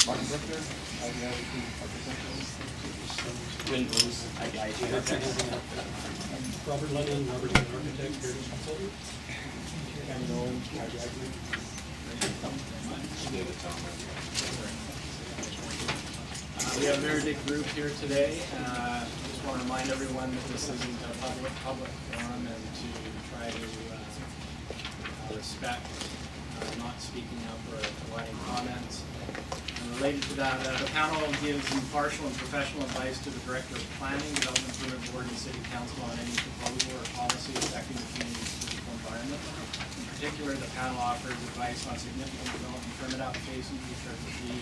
Robert Lennon, Robertson Architect, here to consultant. We have a very big group here today. Just want to remind everyone that this isn't a public forum, and to try to respect not speaking up or providing comments. And related to that, the panel gives impartial and professional advice to the Director of Planning, Development Permit Board, and City Council on any proposal or policy affecting the community's physical environment. In particular, the panel offers advice on significant development permit applications which are to be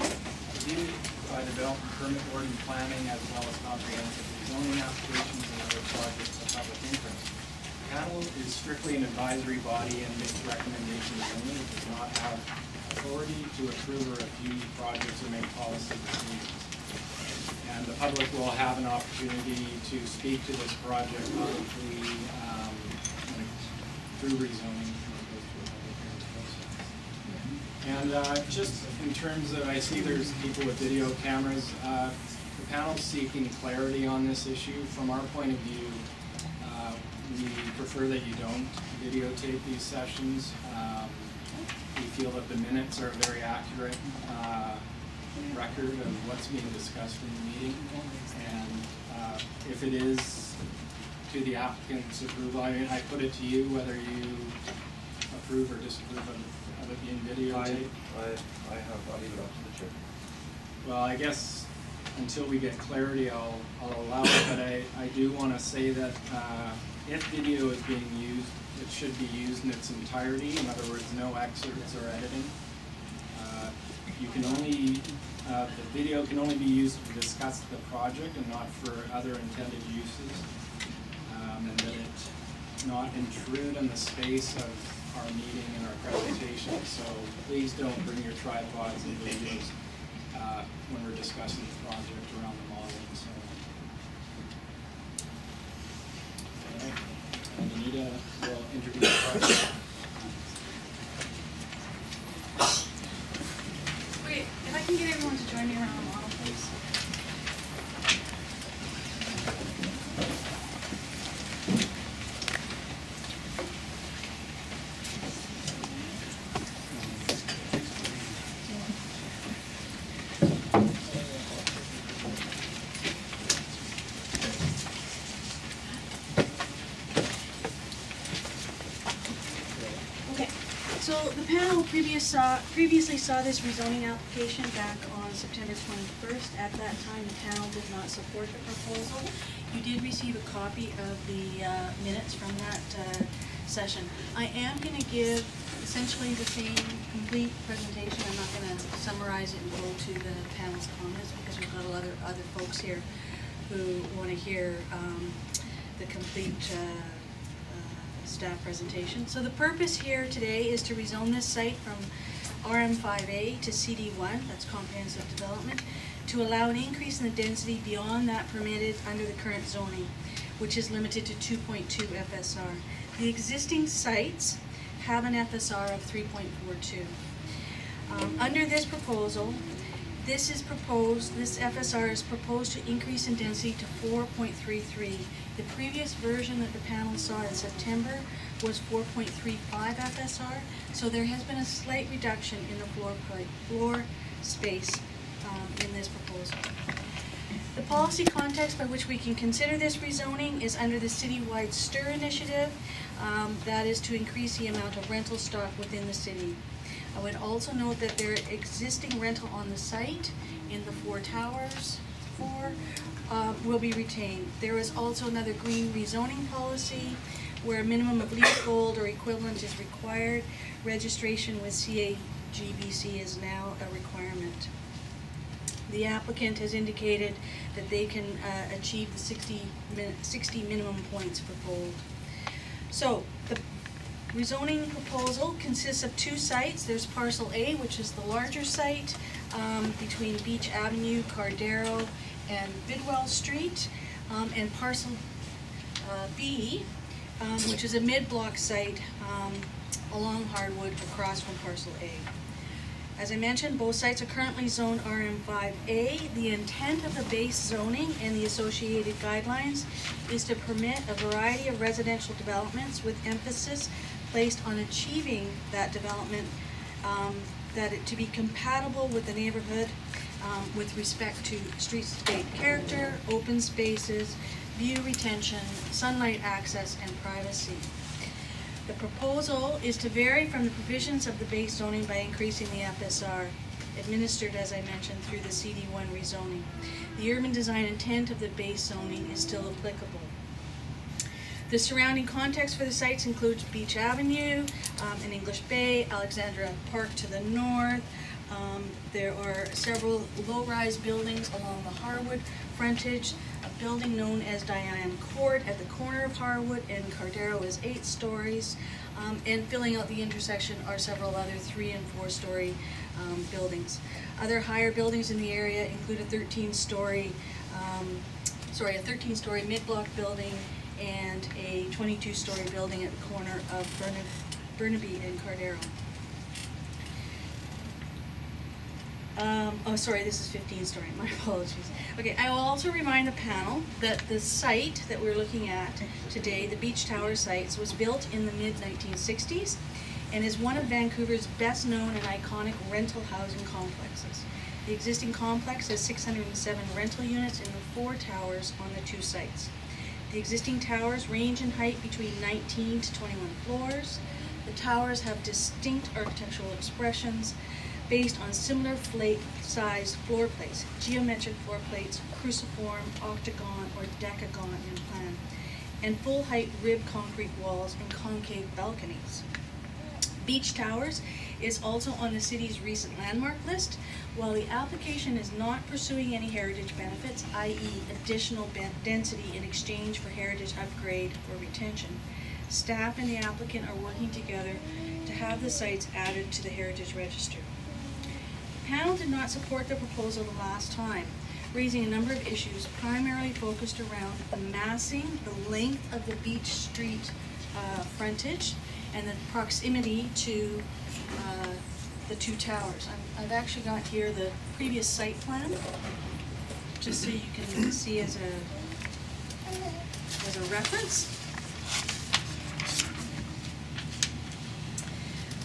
reviewed by the Development Permit Board and Planning, as well as comprehensive rezoning applications and other projects of public interest. The panel is strictly an advisory body and makes recommendations only. It does not have authority to approve or refuse projects or make policy decisions. And the public will have an opportunity to speak to this project publicly through rezoning. And just in terms of, I see there's people with video cameras, the panel's seeking clarity on this issue. From our point of view, we prefer that you don't videotape these sessions. We feel that the minutes are a very accurate record of what's being discussed in the meeting. And if it is to the applicant's approval, I put it to you whether you approve or disapprove of it being videotaped. I'll leave it up to the chair. Well, I guess until we get clarity, I'll allow it, but I do want to say that if video is being used, it should be used in its entirety. In other words, no excerpts or editing. You can only, the video can only be used to discuss the project and not for other intended uses. And that it not intrude on the space of our meeting and our presentation. So please don't bring your tripods and videos when we're discussing the project around the modeling. So, and Anita will introduce the project. Wait, if I can get everyone to join me around the model, please. So the panel previously saw this rezoning application back on September 21st. At that time, the panel did not support the proposal. You did receive a copy of the minutes from that session. I am going to give essentially the same complete presentation. I'm not going to summarize it and go to the panel's comments because we've got a lot of other folks here who want to hear the complete staff presentation. So the purpose here today is to rezone this site from RM5A to CD1, that's comprehensive development, to allow an increase in the density beyond that permitted under the current zoning, which is limited to 2.2 FSR. The existing sites have an FSR of 3.42. Under this proposal, this FSR is proposed to increase in density to 4.33. The previous version that the panel saw in September was 4.35 FSR, so there has been a slight reduction in the floor space in this proposal. The policy context by which we can consider this rezoning is under the citywide STIR initiative, that is to increase the amount of rental stock within the city. I would also note that there is existing rental on the site in the 4 towers. Will be retained. There is also another green rezoning policy where a minimum of leasehold or equivalent is required. Registration with CAGBC is now a requirement. The applicant has indicated that they can achieve the 60 minimum points for gold. So the rezoning proposal consists of 2 sites. There's parcel A, which is the larger site between Beach Avenue, Cardero, and Bidwell Street, and parcel B, which is a mid-block site along Harwood across from parcel A. As I mentioned, both sites are currently zoned RM5A. The intent of the base zoning and the associated guidelines is to permit a variety of residential developments with emphasis placed on achieving that development, to be compatible with the neighborhood with respect to streetscape character, open spaces, view retention, sunlight access, and privacy. The proposal is to vary from the provisions of the base zoning by increasing the FSR, administered, as I mentioned, through the CD1 rezoning. The urban design intent of the base zoning is still applicable. The surrounding context for the sites includes Beach Avenue, an English Bay, Alexandra Park to the north. There are several low-rise buildings along the Harwood frontage, a building known as Diane Court at the corner of Harwood and Cardero is 8 stories, and filling out the intersection are several other 3- and 4-story buildings. Other higher buildings in the area include a 13-story mid-block building and a 22-story building at the corner of Burnaby and Cardero. This is 15-story, my apologies. Okay, I will also remind the panel that the site that we're looking at today, the Beach Tower site, was built in the mid-1960s and is one of Vancouver's best known and iconic rental housing complexes. The existing complex has 607 rental units in the 4 towers on the 2 sites. The existing towers range in height between 19 to 21 floors. The towers have distinct architectural expressions based on similar sized floor plates, geometric floor plates, cruciform, octagon, or decagon in plan, and full-height ribbed concrete walls and concave balconies. Beach Towers is also on the city's recent landmark list. While the application is not pursuing any heritage benefits, i.e. additional density in exchange for heritage upgrade or retention, staff and the applicant are working together to have the sites added to the Heritage Register. The panel did not support the proposal the last time, raising a number of issues primarily focused around the massing, the length of the Beach Street frontage, and the proximity to the 2 towers. I've actually got here the previous site plan, just so you can see as a reference.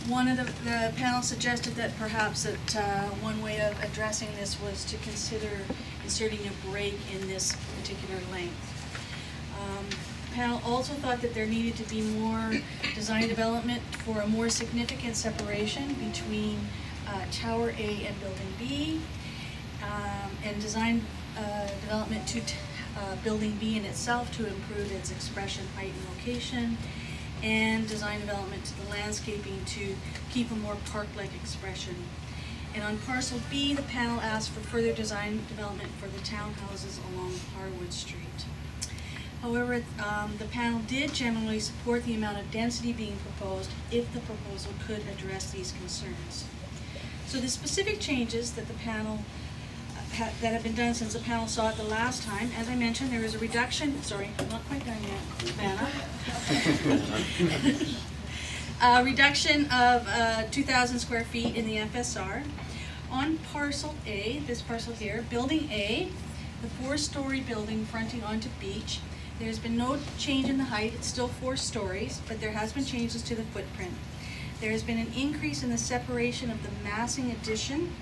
One of the panel suggested that perhaps one way of addressing this was to consider inserting a break in this particular length. The panel also thought that there needed to be more design development for a more significant separation between Tower A and Building B, and design development to Building B in itself to improve its expression, height, and location, and design development to the landscaping to keep a more park-like expression. And on parcel B, the panel asked for further design development for the townhouses along Harwood Street. However, the panel did generally support the amount of density being proposed if the proposal could address these concerns. So the specific changes that the panel that have been done since the panel saw it the last time, as I mentioned, there is a reduction, sorry, I'm not quite done yet, Vanna. Reduction of 2,000 square feet in the FSR. On parcel A, this parcel here, building A, the 4-story building fronting onto Beach, there's been no change in the height, it's still 4 stories, but there has been changes to the footprint. There has been an increase in the separation of the massing addition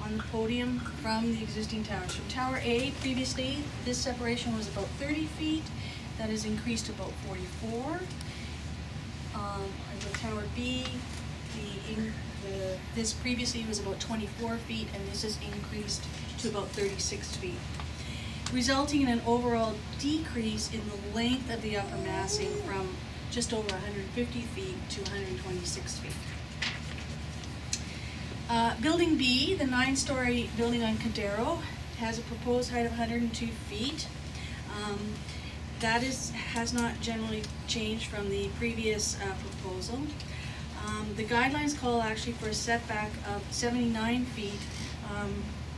on the podium from the existing towers. From Tower A, previously, this separation was about 30 feet. That has increased to about 44. The Tower B, this previously was about 24 feet, and this has increased to about 36 feet, resulting in an overall decrease in the length of the upper massing from just over 150 feet to 126 feet. Building B, the 9-story building on Cardero, has a proposed height of 102 feet. That has not generally changed from the previous proposal. The guidelines call actually for a setback of 79 feet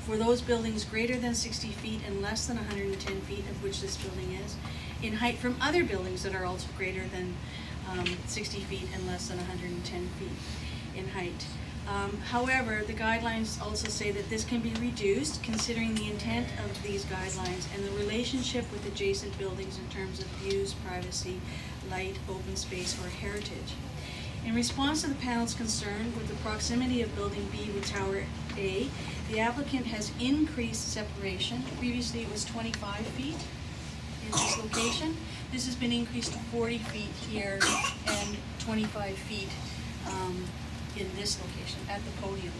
for those buildings greater than 60 feet and less than 110 feet, of which this building is, in height from other buildings that are also greater than 60 feet and less than 110 feet in height. However, the guidelines also say that this can be reduced considering the intent of these guidelines and the relationship with adjacent buildings in terms of views, privacy, light, open space, or heritage. In response to the panel's concern with the proximity of Building B with Tower A, the applicant has increased separation. Previously it was 25 feet in this location. This has been increased to 40 feet here and 25 feet in this location at the podium.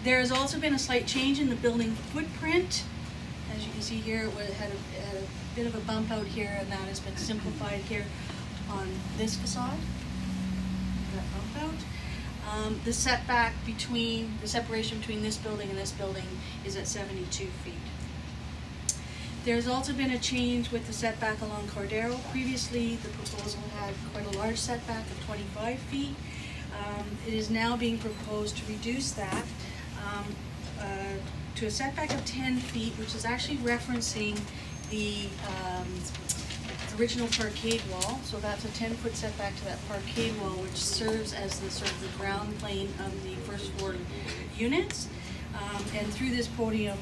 There has also been a slight change in the building footprint. As you can see here, it had a bit of a bump out here, and that has been simplified here on this facade. That bump out. The setback between, the separation between this building and this building is at 72 feet. There's also been a change with the setback along Cardero. Previously, the proposal had quite a large setback of 25 feet. It is now being proposed to reduce that to a setback of 10 feet, which is actually referencing the original parkade wall. So that's a 10-foot setback to that parkade wall, which serves as the sort of the ground plane of the first floor units. And through this podium,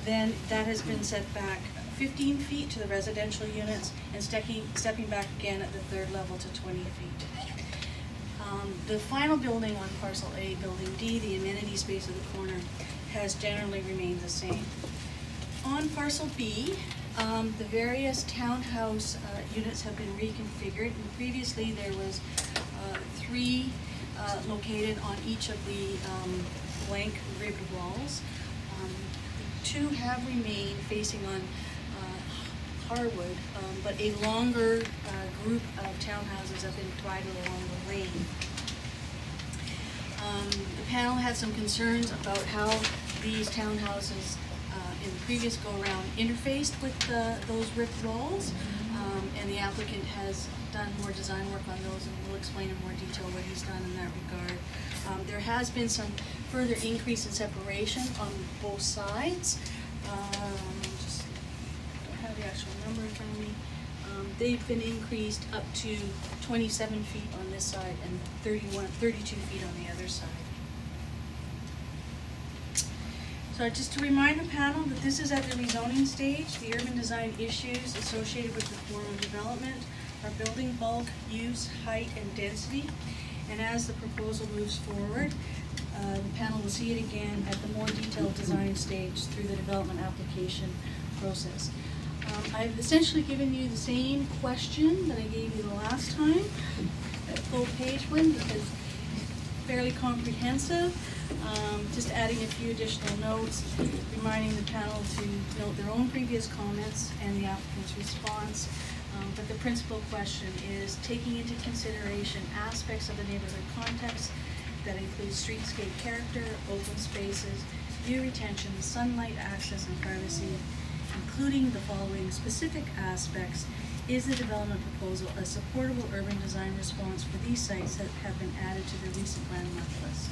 then that has been set back 15 feet to the residential units and stepping back again at the third level to 20 feet. The final building on parcel A, building D, the amenity space of the corner, has generally remained the same. On parcel B, the various townhouse units have been reconfigured. And previously there was 3 located on each of the blank ribbed walls. 2 have remained facing on Harwood, but a longer group of townhouses have been divided along the lane. The panel had some concerns about how these townhouses in the previous go-around interfaced with those ripped walls, and the applicant has done more design work on those, and we'll explain in more detail what he's done in that regard. There has been some further increase in separation on both sides. Just don't have the actual number in front of me. They've been increased up to 27 feet on this side and 32 feet on the other side. So just to remind the panel that this is at the rezoning stage. The urban design issues associated with the form of development are building bulk, use, height, and density. And as the proposal moves forward, the panel will see it again at the more detailed design stage through the development application process. I've essentially given you the same question that I gave you the last time, that full page one, because it's fairly comprehensive. Just adding a few additional notes, reminding the panel to note their own previous comments and the applicant's response. But the principal question is taking into consideration aspects of the neighborhood context that include streetscape character, open spaces, view retention, sunlight access, and privacy, including the following specific aspects. Is the development proposal a supportable urban design response for these sites that have been added to the recent landmark list?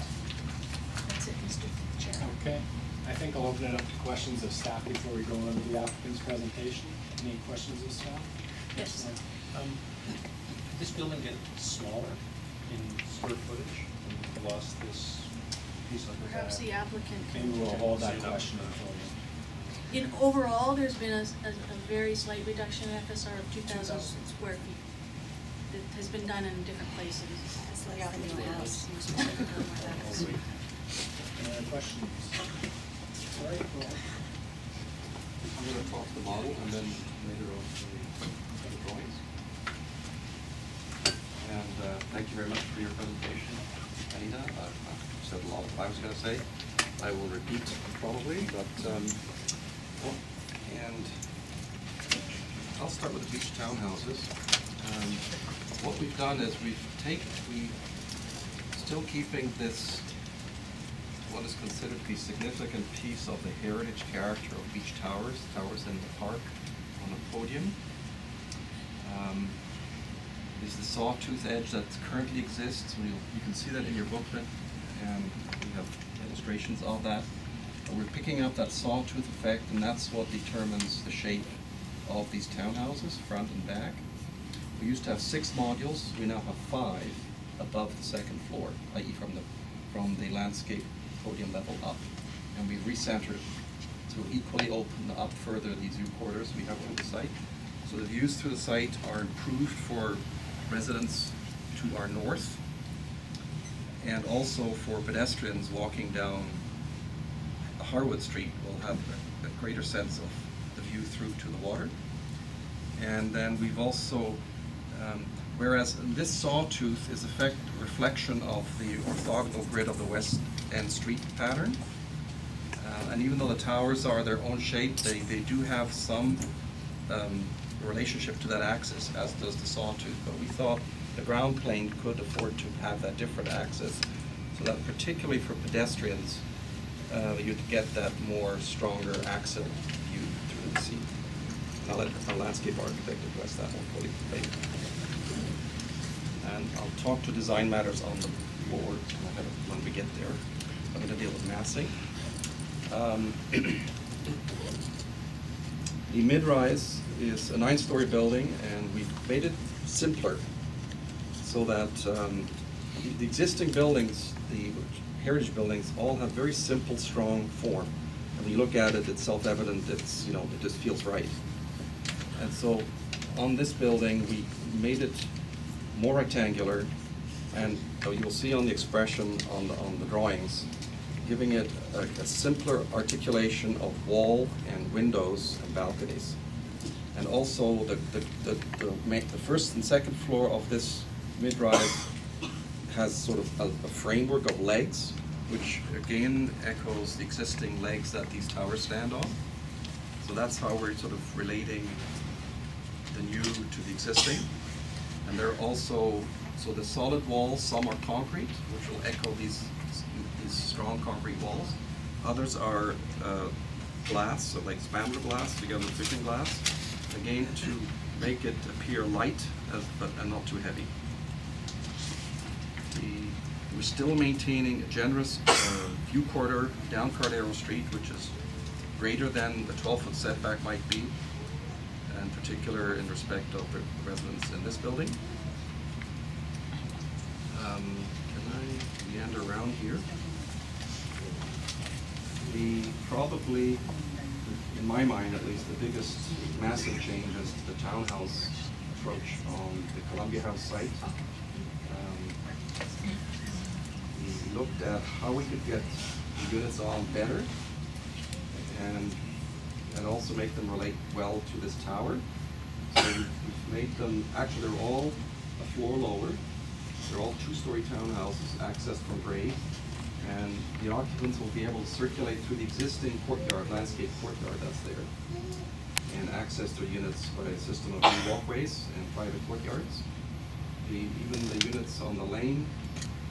That's it, Mr. Chair. Okay. I think I'll open it up to questions of staff before we go on to the applicant's presentation. Any questions of staff? Yes. Did this building get smaller in square footage when you lost this piece of the Perhaps the applicant Maybe can. we'll hold that question until In overall, there's been a very slight reduction in FSR of 2,000 square feet. It has been done in different places. It's like the new house. Any other questions? Sorry, go ahead. I'm going to talk to the model and then later on to the drawings. And thank you very much for your presentation, Anita. I've said a lot of what I was going to say. I will repeat probably, but and I'll start with the beach townhouses. What we've done is we still keeping this, what is considered to be a significant piece of the heritage character of beach towers in the park on the podium. This is the sawtooth edge that currently exists. You can see that in your booklet, and we have illustrations of that. We're picking up that sawtooth effect, and that's what determines the shape of these townhouses, front and back. We used to have 6 modules, we now have 5 above the second floor, i.e. from the landscape podium level up. And we've recentered to equally open up further these view corridors we have on the site. So the views through the site are improved for residents to our north, and also for pedestrians walking down Harwood Street will have a greater sense of the view through to the water. And then we've also, whereas this sawtooth is a reflection of the orthogonal grid of the West End Street pattern, and even though the towers are their own shape, they do have some relationship to that axis, as does the sawtooth. But we thought the ground plane could afford to have that different axis, so that particularly for pedestrians, you'd get that more stronger axis view through the sea. And I'll let our landscape architect address that one fully later. And I'll talk to design matters on the board when we get there. I'm going to deal with massing. The mid-rise is a 9-story building, and we've made it simpler so that the existing buildings, the heritage buildings, all have very simple, strong form. And when you look at it, it's self-evident. It's, it just feels right. And so on this building, we made it more rectangular, and you'll see on the expression on the drawings, giving it a simpler articulation of wall and windows and balconies. And also the first and second floor of this mid-rise has sort of a framework of legs, which again echoes the existing legs that these towers stand on. So that's how we're sort of relating the new to the existing. And they're also, so the solid walls, some are concrete, which will echo these strong concrete walls. Others are glass, so like spandrel glass together with fishing glass, again to make it appear light and not too heavy. We're still maintaining a generous view corridor down Cardero Street, which is greater than the 12-foot setback might be, in particular in respect of the residents in this building. Can I meander around here? Probably, in my mind at least, the biggest massive change is the townhouse approach on the Columbia House site. We looked at how we could get the units on better and also make them relate well to this tower. So we've made them, actually they're all a floor lower. They're all 2-story townhouses accessed from grade. And the occupants will be able to circulate through the existing courtyard, landscape courtyard that's there, and access their units by a system of walkways and private courtyards. Even the units on the lane,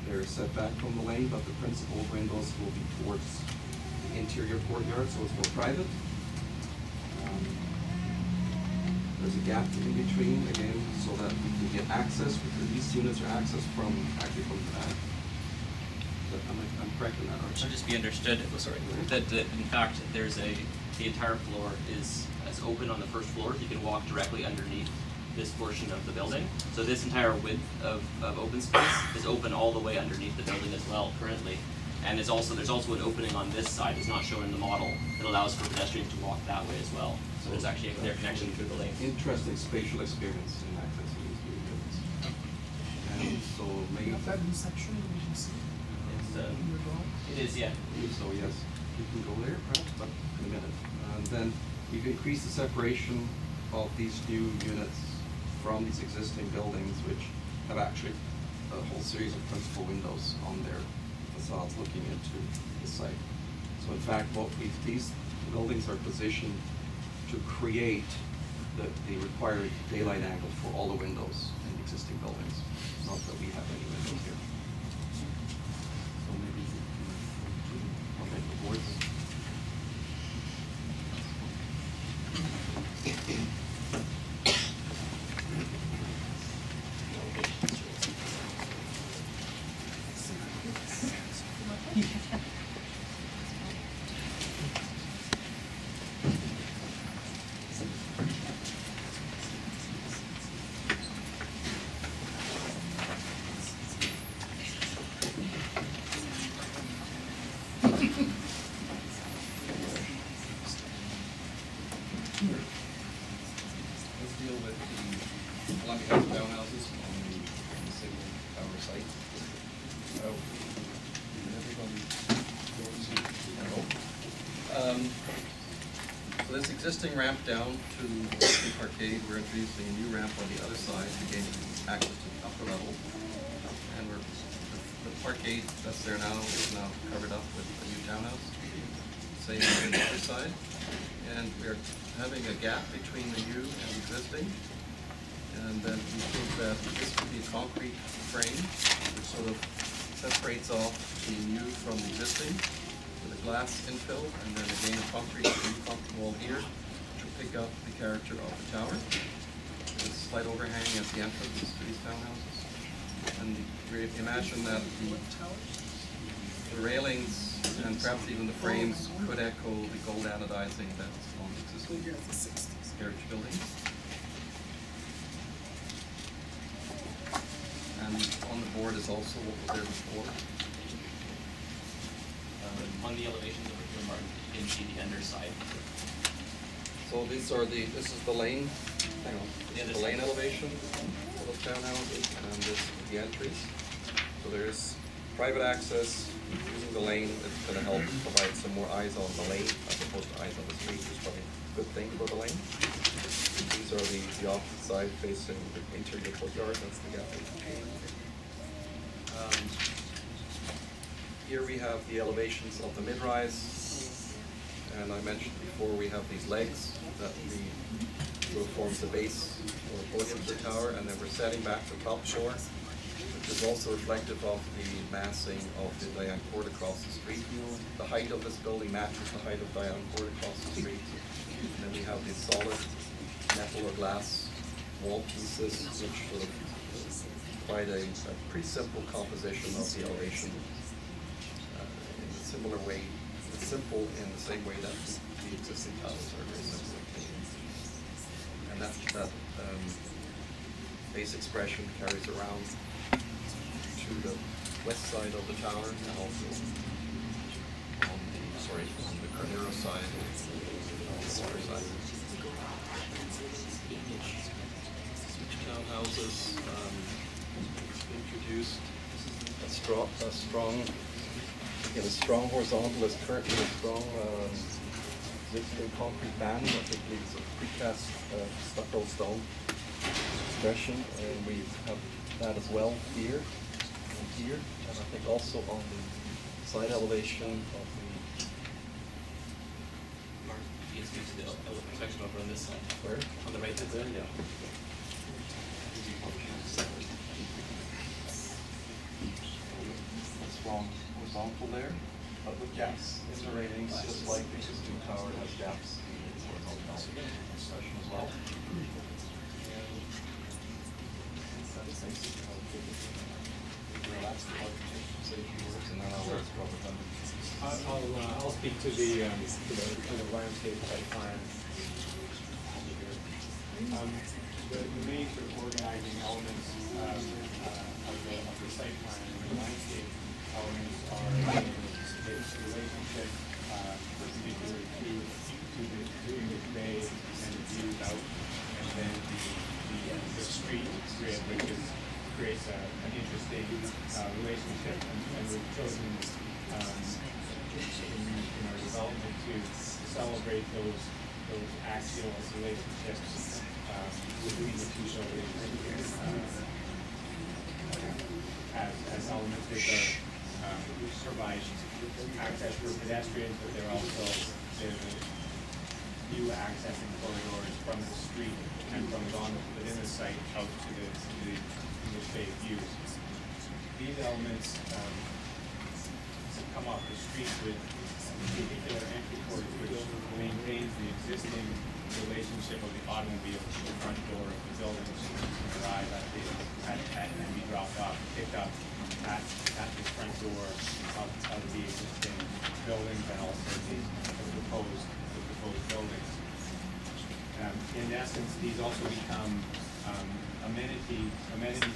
they're set back from the lane, but the principal windows will be towards the interior courtyard, so it's more private. There's a gap in between, again, so that we can get access, because these units are accessed from the back. I'm correct in that, aren't Should just be understood that in fact the entire floor is open on the first floor. You can walk directly underneath this portion of the building. So this entire width of open space is open all the way underneath the building as well currently. And there's also an opening on this side, it's not shown in the model, that allows for pedestrians to walk that way as well. So there's actually a clear connection through the lane. Interesting spatial experience in accessing these new units. And so maybe that section we can see. It is, yeah. So yes, you can go there perhaps, but in a minute. And then we've increased the separation of these new units from these existing buildings, which have actually a whole series of principal windows on their facades looking into the site. So in fact, these buildings are positioned to create the required daylight angle for all the windows in the existing buildings. Not that we have any windows here. So maybe the boards. So this existing ramp down to the parkade, we're introducing a new ramp on the other side to gain access to the upper level. And the parkade that's there now is now covered up with a new townhouse. Same on the other side. And we're having a gap between the new and the existing. And then we think that this could be a concrete frame, which sort of separates off the new from the existing with a glass infill, and then again a concrete wall here, which will pick up the character of the tower. There's a slight overhang at the entrance to these townhouses. And we imagine that the railings and perhaps even the frames could echo the gold anodizing that's on the existing heritage buildings. And on the board is also what was there before. On the elevations over here, Martin, you can see the underside. So these are this is the lane, hang on, this is the lane elevation of those townhouses, and this is the entries. So there's private access using the lane. It's going to help provide some more eyes on the lane as opposed to eyes on the street, which is probably a good thing about the lane. These are the opposite side facing the interior courtyard. That's the gap. Here we have the elevations of the mid-rise, and I mentioned before we have these legs that will form the base or podium of the tower, and then we're setting back the top floor, which is also reflective of the massing of the Diane Court across the street. The height of this building matches the height of Diane Court across the street. And then we have these solid metal or glass wall pieces, which sort of provide a pretty simple composition of the elevation. In a similar way, it's simple in the same way that the existing towers are very simple. And that base expression carries around to the west side of the tower and also on the Cardero side, the water side. Switch townhouses introduced a strong horizontal is currently a strong existing concrete band. I think it's a precast stucco stone expression, and we have that as well here and here, and I think also on the side elevation of the You can speak to the section over on this side. where? On the right hand There, side. yeah. Strong horizontal there, but with gaps in the railings, just like the existing tower has gaps in its horizontal expression as well. I'll speak to the landscape site plan. The main sort of organizing elements of the site plan and the landscape elements are its relationship perpendicular to the English Bay and the views out, and then the street grid, which creates an interesting relationship, and we've chosen in our development to celebrate those axial relationships between the two buildings as elements which provide access for pedestrians, but they're also the view accessing corridors from the street and from within the site out to the English Bay views. These elements come off the street with particular entry ports which maintains the existing relationship of the automobile to the front door of the building, so you can arrive and be dropped off and picked up at the front door of the existing buildings and also the proposed buildings. In essence, these also become amenity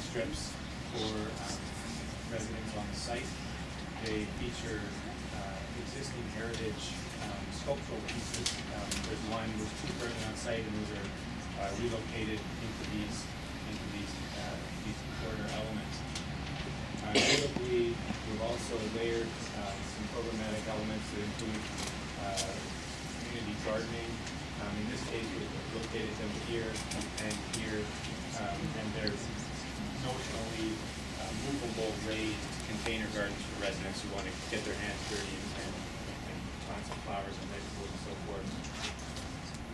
strips for residents on the site. They feature existing heritage sculptural pieces. There's two currently on site, and those are relocated into these corridor elements. Additionally, we've also layered some programmatic elements that include community gardening. In this case, we've located them here and here, and there's notionally movable raised container gardens for residents who want to get their hands dirty and plant some flowers and vegetables and so forth.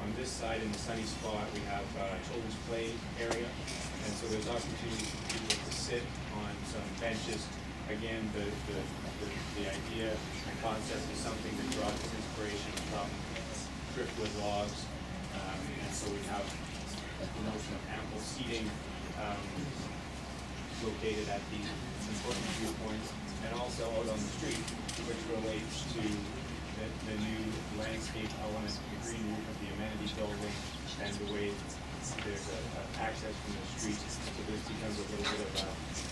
On this side, in the sunny spot, we have children's play area, and so there's opportunities for people to sit on some benches. Again, the idea and concept is something that draws its inspiration from driftwood logs, and so we have the notion of ample seating located at these important viewpoints, and also out on the street, which relates to the new landscape element, the green roof of the amenity building, and the way there's access from the street, so this becomes a little bit of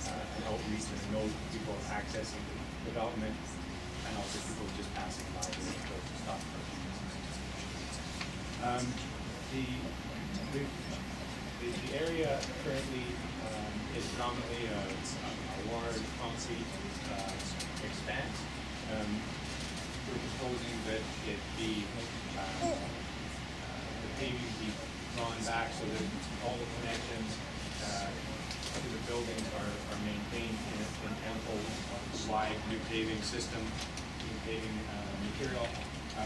an outreach and a note to people accessing the development, and also people just passing by to stop parking. The area currently is predominantly a large concrete expanse. We're proposing that it be the paving be drawn back so that all the connections to the buildings are maintained in an ample, wide new paving system, new paving material,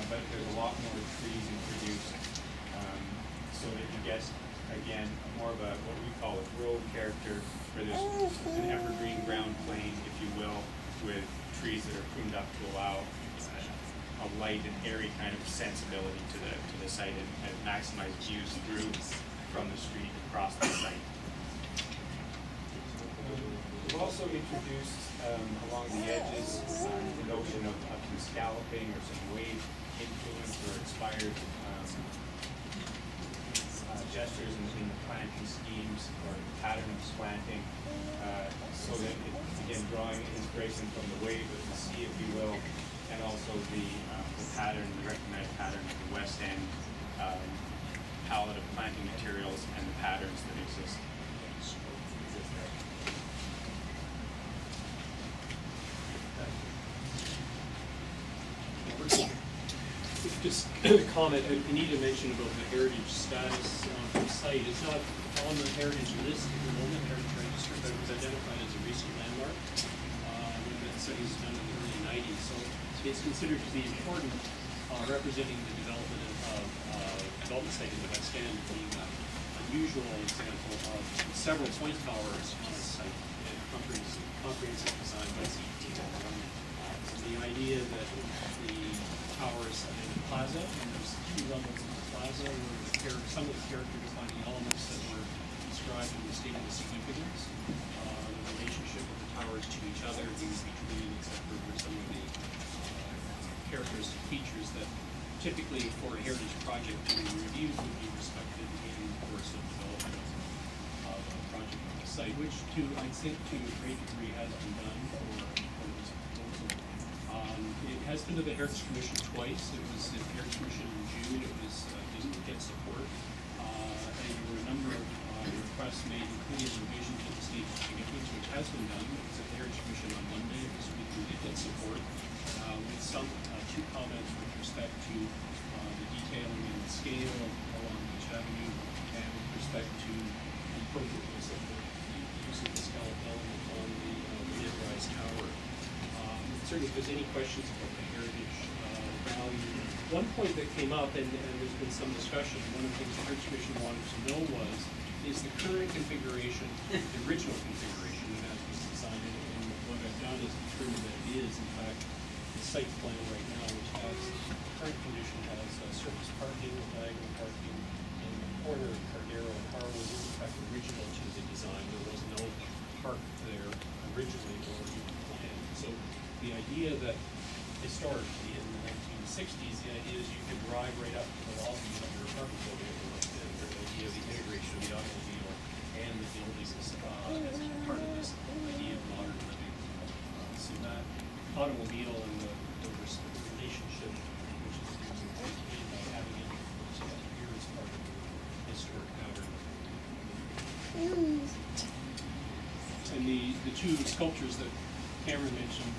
but there's a lot more trees introduced so that you get, again, more of a what we call a grove character for this, an evergreen ground plane, if you will, with trees that are pruned up to allow a light and airy kind of sensibility to the site and maximize views through from the street across the site. We've also introduced along the edges the notion of some scalloping or some wave influence or expired gestures in the planting schemes or pattern of slanting, so that it, again, drawing inspiration from the wave of the sea, if you will, and also the pattern, the recognized pattern of the West End palette of planting materials and the patterns that exist there. Just comment, Anita mentioned about the heritage status of the site. It's not on the heritage list at the moment, heritage register, but it was identified as a recent landmark when the study was done in the early 90s. So it's considered to be important, representing the development of development site in the West End, being an unusual example of several point towers on the site, and comprehensive design by CT. The idea that the towers in the plaza, and there's two levels of the plaza where some of the character defining elements that were described in the statement of significance, the relationship of the towers to each other, things between, etc., were some of the characteristic features that typically for a heritage project to be reviewed would be respected in the course of development of a project on the site, which I think to a great degree has been done for this proposal. It has been to the Heritage Commission twice. It was in the Heritage Commission in June. It was didn't get support, and there were a number of requests made, including revision to the state significance, which has been done. It was at the Heritage Commission on Monday of this week. We did get support with some two comments with respect to the detailing and the scale along Beach Avenue, and with respect to the appropriateness of the use of the scallop element on the mid-rise tower. Certainly, if there's any questions about the heritage value, one point that came up, and there's been some discussion, one of the things the Heritage Commission wanted to know is the current configuration, the original configuration as was designed, and what I've done is determine that it is, in fact, the site plan right now, which has, the current condition has surface parking, diagonal parking in the corner of Cardero and Harwood, is in fact original to the design. There was no park there originally or even planned. So the idea that historically in the 1960s, the idea is you could drive right up to the lobby of your apartment building and look in. The idea of the integration of the automobile and the buildings as part of this idea of modern living. So that automobile and the relationship, which is having it here as part of the historic pattern. And the two sculptures that Cameron mentioned,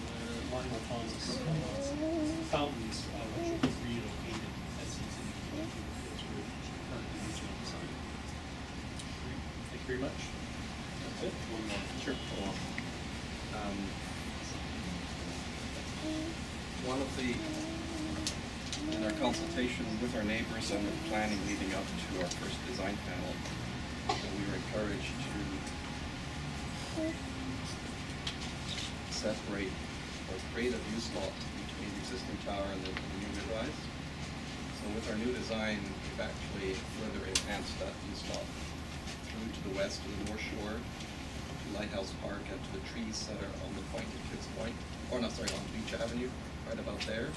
Lionel Thomas fountains, which will be relocated at City of Vancouver. That's where currently using the sign. Thank you very much. That's it. One more. Sure. One of the, in our consultation with our neighbors and with planning leading up to our first design panel, we were encouraged to separate or create a view slot between the existing tower and the new mid-rise. So with our new design, we've actually further enhanced that view slot through to the west to the North Shore, to Lighthouse Park, and to the trees that are on the point at Kids Point, or not, sorry, on Beach Avenue, right about there.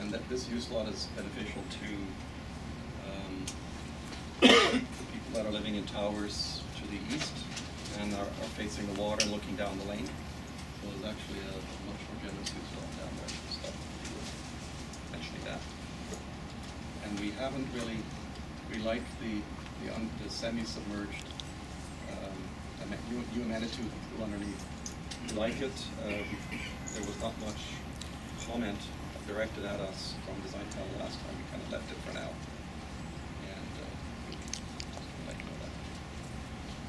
And that this view slot is beneficial to people that are living in towers to the east and are facing the water and looking down the lane. So there's actually a much more generous view slot down there. So essentially that. And we haven't really, we like the semi-submerged new amenity pool underneath. We like it. There was not much comment directed at us from design panel last time. We kind of left it for now. And we'd like to know that.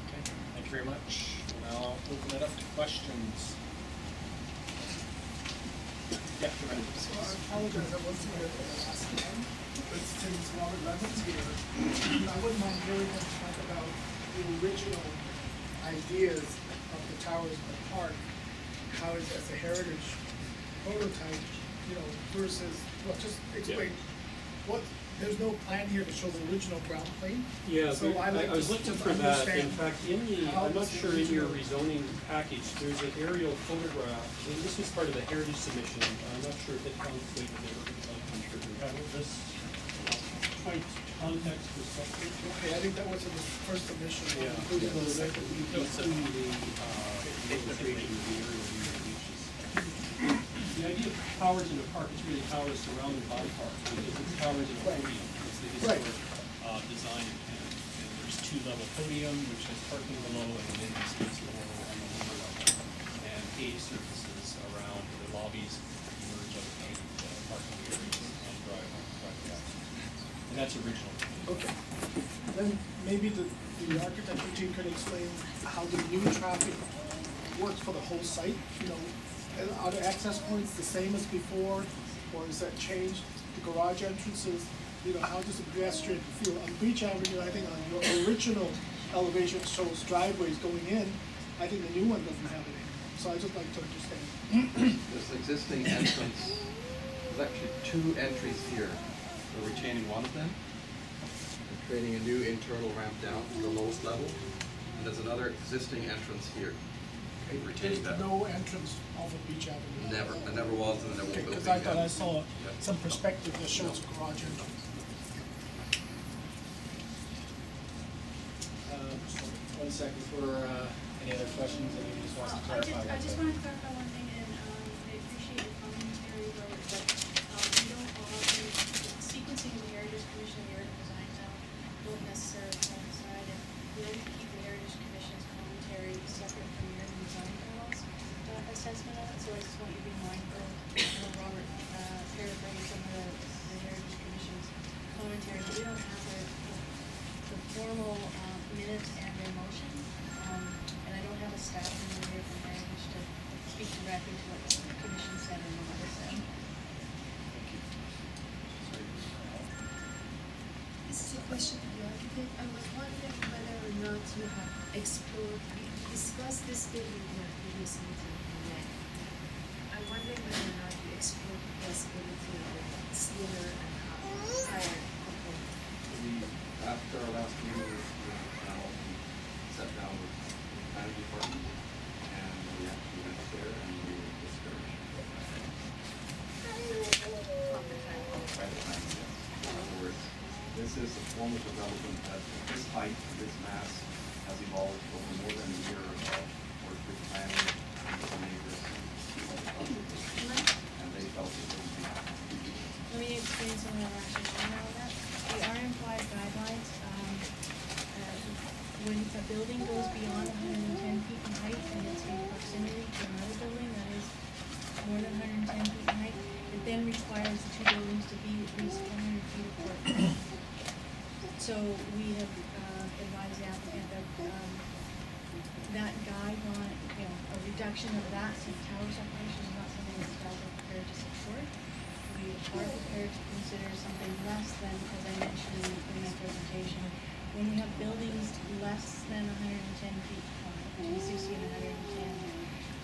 Okay, thank you very much. We'll now open it up to questions. Yeah, go ahead. So I apologize, I wasn't here for the last time, but since Robert Levin's here, I wouldn't mind hearing him talk about the original ideas of the towers in the park, how it as a heritage prototype, you know, versus, well, just explain what, there's no plan here to show the original ground plane. Yeah, So I was looking for that. In fact, in the, I'm not sure in your rezoning package, there's an aerial photograph, and this was part of the heritage submission. I'm not sure if it conflicted there. I'm sure we have this context perspective. Okay, I think that was in the first submission, Yeah. including the second No, it's UDP. The idea of towers in a park is really towers surrounded by the park, because it's towers in a podium. It's the historic design intent. And there's two-level podium, which has parking below, and then space below on the lower level. And paved surfaces around the lobbies emerge out of paved parking areas and drive access. And that's original. Okay. Then maybe the architecture team could explain how the new traffic works for the whole site. You know, are the access points the same as before, or is that changed? The garage entrances, you know, how does the pedestrian feel? On Beach Avenue, I think on your original elevation shows driveways going in. I think the new one doesn't have it in. So I'd just like to understand. This existing entrance, there's actually two entries here. We're retaining one of them. We're creating a new internal ramp down to the lowest level. And there's another existing entrance here. Retaining There's that. no entrance off of Beach Avenue. Never. There never was, and there won't be. Because I thought I saw Yeah. some perspective that shows a garage entrance. One second for any other questions that you just want to clarify. I just want to clarify one thing, and I appreciate your commentary, Robert, but we don't often, sequencing the Heritage Commission and the Urban Design Zone don't necessarily coincide, and we like to keep the Heritage Commission's commentary separate from the Urban Design Panel's assessment of it, so I just want you to be mindful of Robert paraphrasing some of the Heritage Commission's commentary, but we don't have the formal minutes and their motion, and I don't have a staff member here from Heritage to speak directly to what the commission said and what it said. This is a question to the architect. I was wondering whether or not you have explored, we discussed this building in a previous meeting in May. I'm wondering whether or not you explored the possibility of a slimmer and higher component. After our last meeting, we sat down with the planning department, and we actually went there and we were discouraged. By the time, yes. In other words, this is a form of development that at this height, this mass, has evolved over more than a year of work with planning and with neighbors and they felt it would be. Let me explain some of the rationale around that. The R-implied guidelines, when a building goes beyond 110 feet in height and it's in proximity to another building, requires the two buildings to be at least 100 feet apart. So we have advised the applicant that that guideline, a reduction of that tower separation is not something that staff are prepared to support. We are prepared to consider something less than, as I mentioned in my presentation, when you have buildings less than 110 feet apart, between 60 and 110,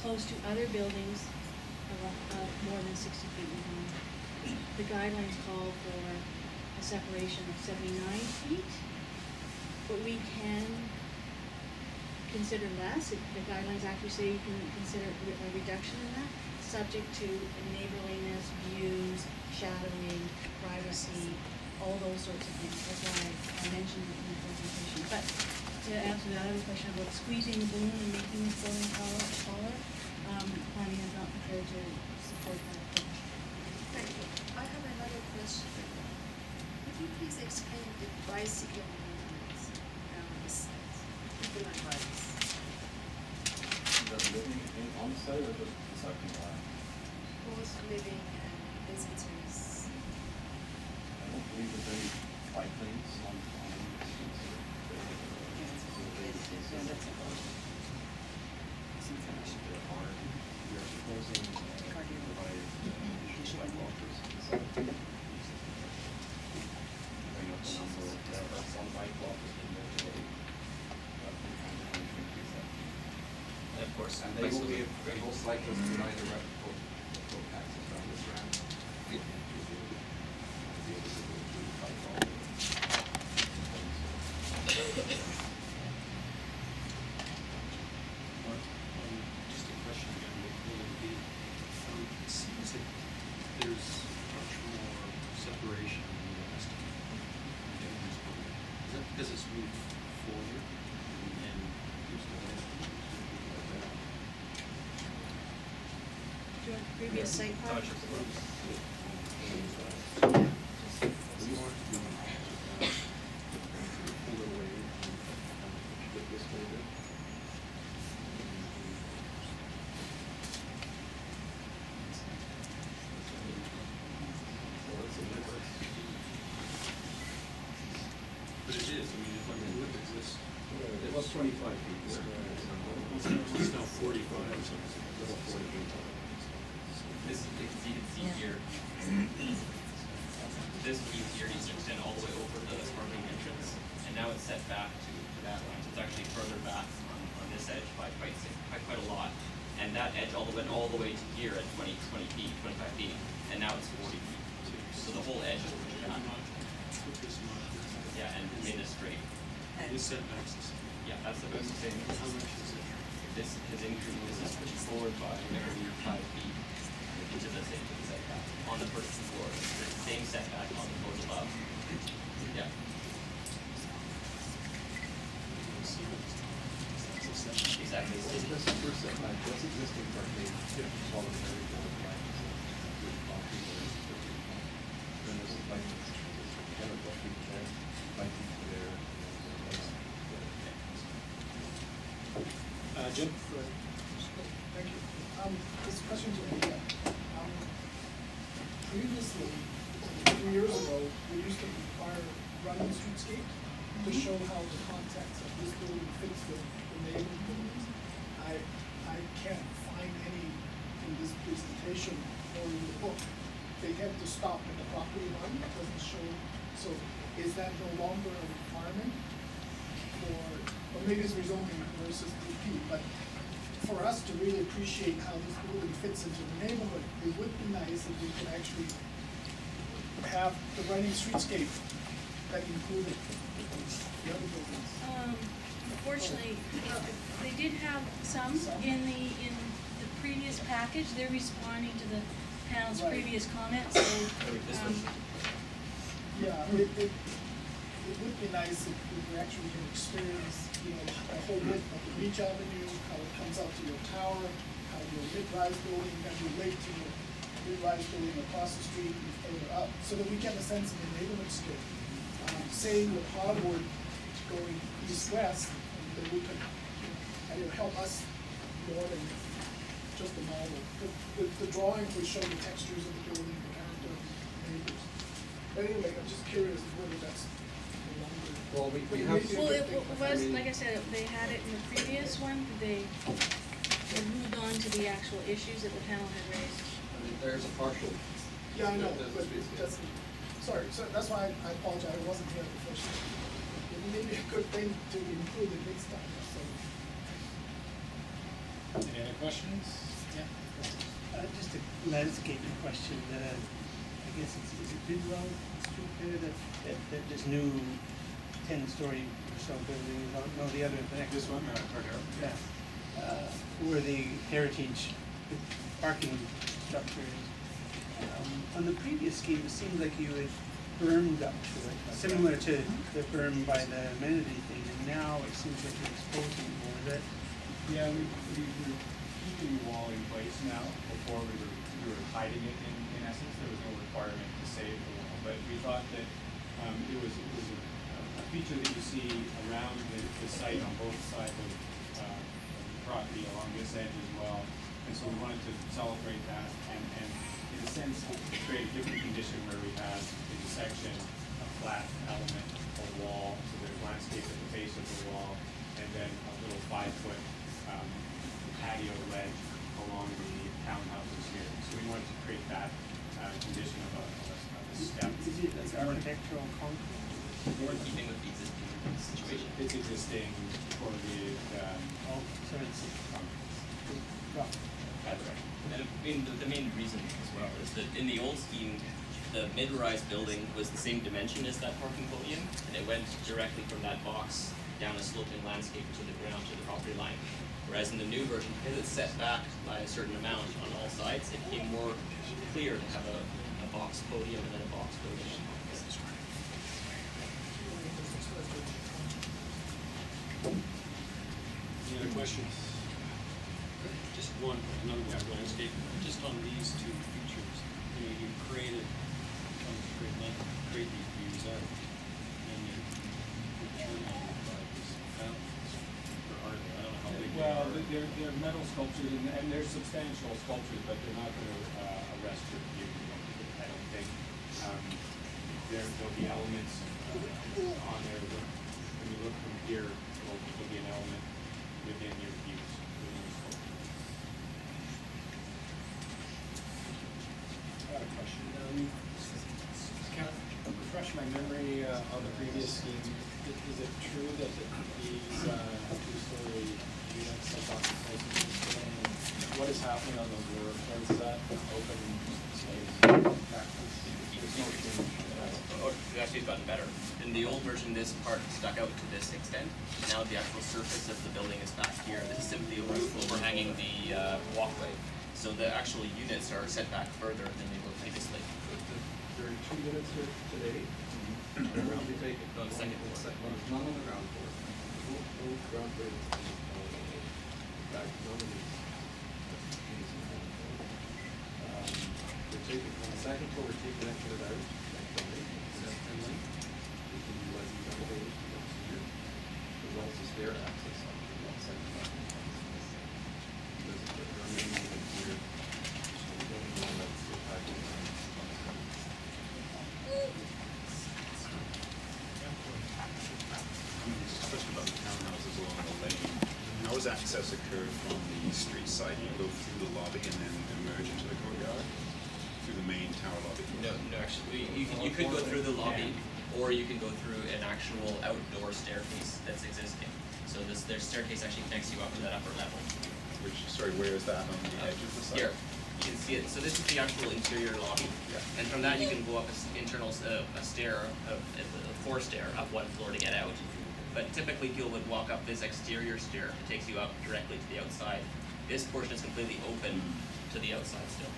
close to other buildings of more than 60 feet behind. The guidelines call for a separation of 79 feet, but we can consider less. The guidelines actually say you can consider a reduction in that, subject to neighborliness, views, shadowing, privacy, all those sorts of things. That's why I mentioned it in the presentation. But to answer that other question about squeezing the balloon and making this building taller, planning is not prepared to support that approach. Thank you. I have another question. Could you please explain the bicycle movements around the site? People and bikes. Just living on the site or just the cycling line? Both living and visitors. I don't believe there's any bike lanes on the streets. There are, we are proposing to provide additional bike walkers inside. Bring up the number, there are some bike walkers in there today. But we're trying to increase that. And of course, And they will be, most likely to provide a replicable access around this ramp. Just a question again, will it be, it seems like there's much more separation in the west of this building. Is that because it's moved forward and there's the west? Do you want previous site plan? We want to pull it away and get this way there. But it is, I mean, if I look at this, It was 25 feet. it's now 45 or something. this, you can see here, this piece here needs to extend all the way over the parking entrance, and now it's set back to that line, so it's actually further back on this edge by quite a lot. And that edge went all the way to here at 20 feet, 25 feet, and now it's 40 feet. So the whole edge is pushed back. Put this mark. Yeah, and made it straight. This setback's the same. Yeah, that's the best thing. How much is it? This has increased, this is pushed forward by every 5 feet into the setback on the first floor. It's the same setback on the floors above. Yeah. Exactly. This is first setback, that's existing parking, voluntary building lines, with concrete or then there's a bike, kind of what we can, bike there. Jim? Thank you. This question to Anita. Previously, 2 years ago, we used to require running streetscape to show how the context of this building fits the neighboring buildings. I can't find any in this presentation or in the book. They have to stop at the property line, it doesn't show. So is that no longer a requirement? Or maybe it's rezoning versus UDP, but for us to really appreciate how this building fits into the neighborhood, it would be nice if we could actually have the running streetscape that included the other buildings. Unfortunately, they did have some in the previous package. They're responding to the panel's Right. previous comments, so, Yeah, it would be nice if we actually can experience, the whole width of the Beach Avenue, how it comes out to your tower, how your mid-rise building can relate to your mid-rise building across the street and further up, so that we get a sense of the neighborhood scope. Saying with Harwood going east-west, that we could, and it'll help us more than just the model. The drawing would show the textures of the building, the But anyway, I'm just curious whether that's no longer. Well, we Maybe have. a Well, good it thing. was, I mean- like I said, they had it in the previous one, they moved on to the actual issues that the panel had raised. I mean, there's a partial. Yeah, I know, there's- but there's- that's, sorry, so that's why I apologize, I wasn't here the first time. It may be a good thing to include it next time, so. Any other questions? Yeah. Just a landscaping question, I guess is it Bidwell Street there that this new 10-story or so building, no, the other, the next. This one, Cardero? Yeah, where the heritage parking structure is. On the previous scheme, it seemed like you had bermed up to it, similar to the berm by the amenity thing, and now it seems like you're exposing more. Is that? Yeah, we were keeping the wall in place now. Before we were hiding it in essence. There was no requirement to save the wall, but we thought that it was a feature that you see around the site on both sides of the property along this edge as well. And so we wanted to celebrate that and in a sense create a different condition where we have in the section a flat element of wall, so there's landscape at the base of the wall, and then a little 5-foot patio ledge along the townhouses here. So we wanted to create that condition of a step. Is it like architectural concrete? More in keeping with the existing situation. It's existing corrugated, Oh, so it's rough. That's right. And I mean, the main reason as well is that in the old scheme, the mid-rise building was the same dimension as that parking podium, and it went directly from that box down a sloping landscape to the ground, to the property line. Whereas in the new version, because it's set back by a certain amount on all sides, it became more clear to have a box podium and then a box building. Any other questions? Just one, another one, landscape, just on these two features, you know, you create these views out, and you turn on these fountains, or are they, I don't know how big they well, are. they're metal sculptures and they're substantial sculptures, but they're not going to arrest your view. I don't think. There'll be elements on there. When you look from here, there'll be an element within your views. Within the sculpture. I have a question. Kind of refresh my memory on the previous scheme. Is it true that these two-story units are occupied today? What is happening on those lower floors? Is that open space? It actually has gotten better. In the old version, this part stuck out to this extent. Now the actual surface of the building is back here. This is simply a roof overhanging the walkway. So the actual units are set back further than they were previously. There are 2 units here today. Around the take. On the second floor. None on the ground floor. No ground floor. In fact, none of these. We're taking, on the second floor, we're taking that unit out. We can utilize these elevators to go here. There's also stair access up to the second floor. There's a remaining unit here. So we don't know that's the type of Just a question about the townhouses along the lane. How does access occur from the street side? You go through the lobby and then emerge into the courtyard? Through the main tower lobby? No, actually, you could go through the lobby, or you can go through an actual outdoor staircase that's existing. So their staircase actually connects you up to that upper level. Which, sorry, where is that on the edge of the site? Here, you can see it. So this is the actual interior lobby, Yeah. and from that you can go up a stair, a 4-stair up one floor to get out. But typically people would walk up this exterior stair that takes you up directly to the outside. This portion is completely open to the outside still.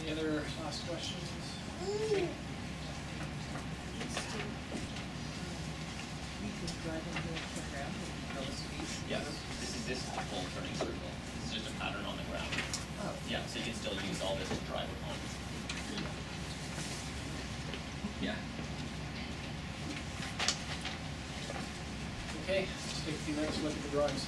Any other last questions? Yes, this is the full turning circle. This is just a pattern on the ground. Oh. Yeah, so you can still use all this to drive it on. Yeah. Okay, let's take a few minutes to look at the drawings.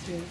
Okay,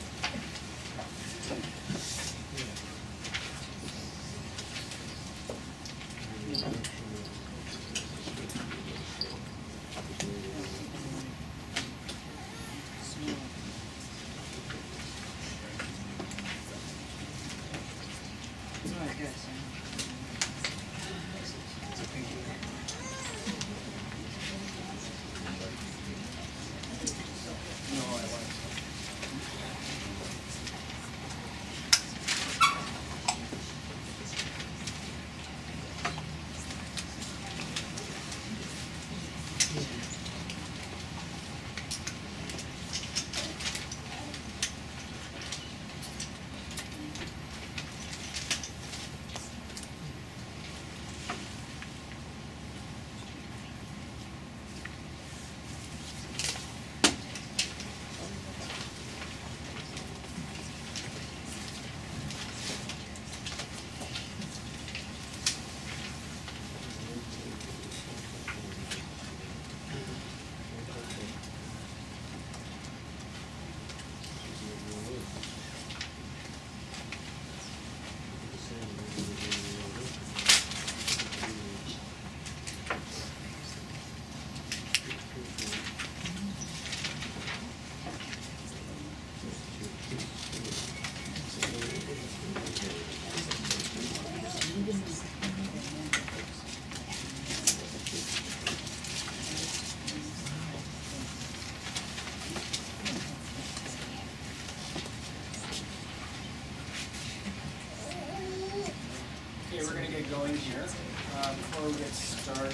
we're going to get going here. Before we get started,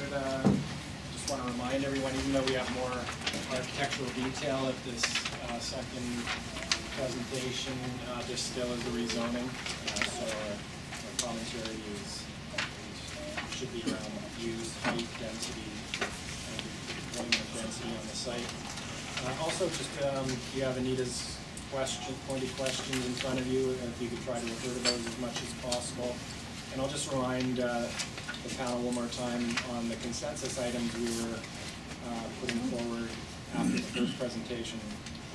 just want to remind everyone, even though we have more architectural detail at this second presentation, this still is a rezoning. So our commentary should be around use, height, density, deployment density on the site. Also, just you have Anita's pointed questions in front of you, if you could try to refer to those as much as possible. And I'll just remind the panel one more time on the consensus items we were putting forward after the first presentation.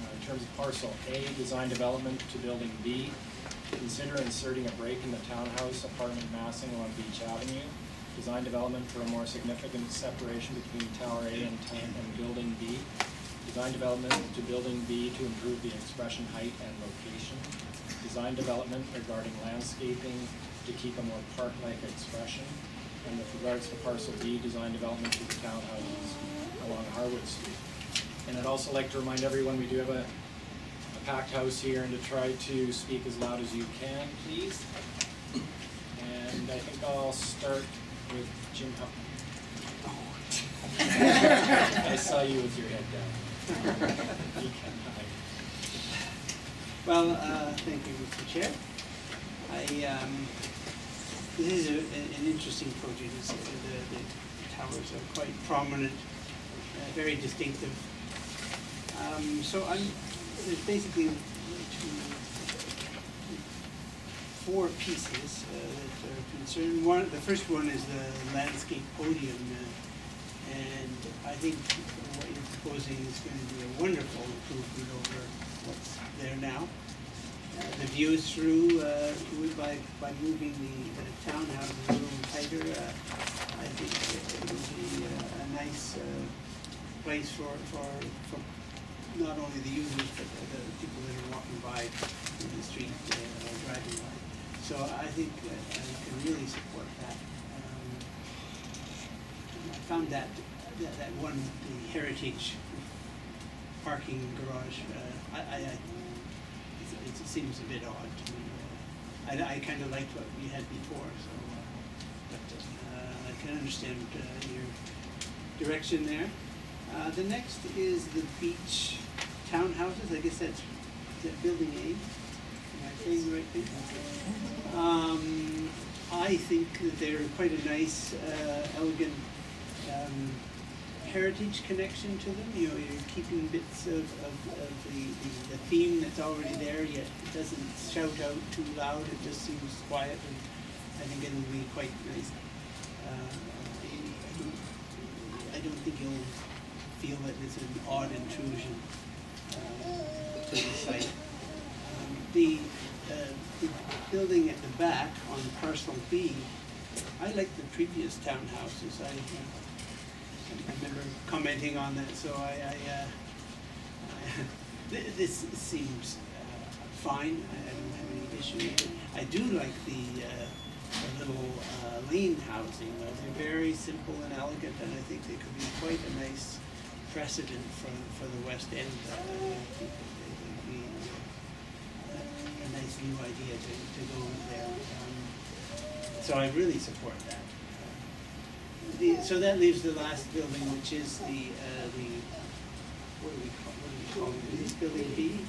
In terms of parcel A, design development to building B, consider inserting a break in the townhouse apartment massing along Beach Avenue. Design development for a more significant separation between Tower A and building B. Design development to building B to improve the expression height and location. Design development regarding landscaping to keep a more park-like expression. And with regards to parcel B, design development to the townhouses along Harwood Street. And I'd also like to remind everyone we do have a packed house here, and to try to speak as loud as you can, please. And I think I'll start with Jim Huffman. I saw you with your head down. You can hide. Well, thank you, Mr. Chair. This is an interesting project. The towers are quite prominent, very distinctive. So there's basically four pieces that are concerned. The first one is the landscape podium, and I think what you're proposing is going to be a wonderful improvement over what's there now. The views through by moving the townhouse a little tighter, I think it will be a nice place for not only the users but the people that are walking by in the street or driving by. So I think I can really support that. I found that one, the heritage parking garage, it seems a bit odd to me. I kind of liked what we had before, so but I can understand your direction there. The next is the beach townhouses. I guess that's building A. Am I saying the right thing? I think that they're quite a nice, elegant heritage connection to them. You know, you're keeping bits of the theme that's already there, yet it doesn't shout out too loud. It just seems quiet, and I think it'll be quite nice. I don't think you'll feel that it's an odd intrusion to the site. the building at the back on parcel B, I like the previous townhouses. I remember commenting on that, so this seems fine. I don't have any issue with it. I do like the little lane housing. They're very simple and elegant, and I think they could be quite a nice precedent for the West End. I think they'd be a nice new idea to go in there. So I really support that. So that leaves the last building, which is the what do we call it? Is building B?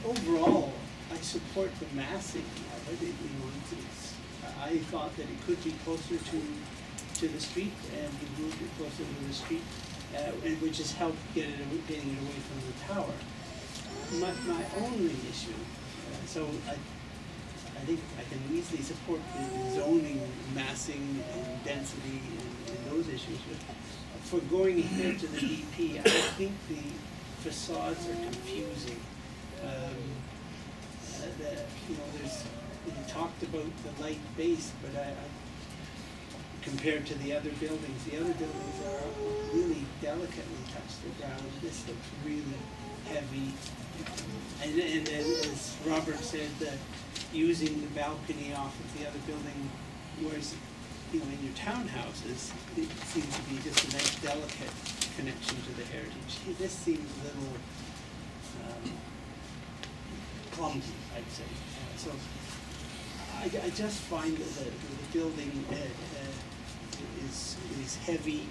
Overall, I support the massing of it. I thought that it could be closer to the street, and we moved it closer to the street, and would just help getting it away from the tower. My only issue, so I think I can easily support the zoning, massing, and density, and those issues. But for going ahead to the DP, I think the facades are confusing. You talked about the light base, but compared to the other buildings are really delicately touch the ground. This looks really heavy. And as Robert said, using the balcony off of the other building, whereas in your townhouses, it seems to be just a nice delicate connection to the heritage. This seems a little clumsy, I'd say. So I just find that the building is heavy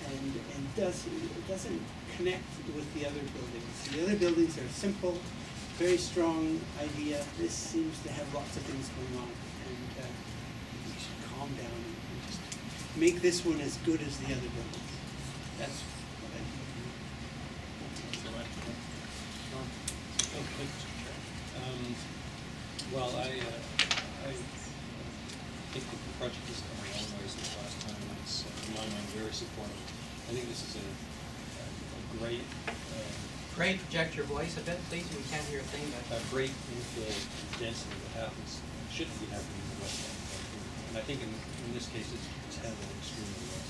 and doesn't connect with the other buildings. The other buildings are simple, very strong idea. This seems to have lots of things going on, and we should calm down and just make this one as good as the other buildings. That's what I think. Okay, Mr. Chair. Well, I think that the project has come a long ways this last time, and it's, in my mind, very supportive. I think this is a great... Ray, project your voice a bit, please. We can't hear a thing. A great infill density that happens, shouldn't be happening in the West End. And I think in this case, it's handled extremely well.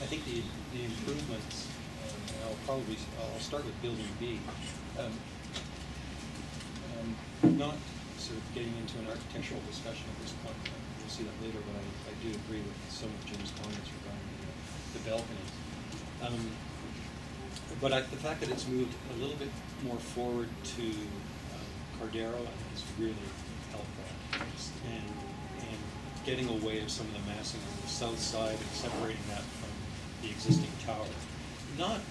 I think the improvements, I'll start with building B. Not sort of getting into an architectural discussion at this point. We'll see that later, but I do agree with some of Jim's comments regarding the balconies. But the fact that it's moved a little bit more forward to Cardero, I think is really helpful. And getting away of some of the massing on the south side and separating that from the existing tower. Not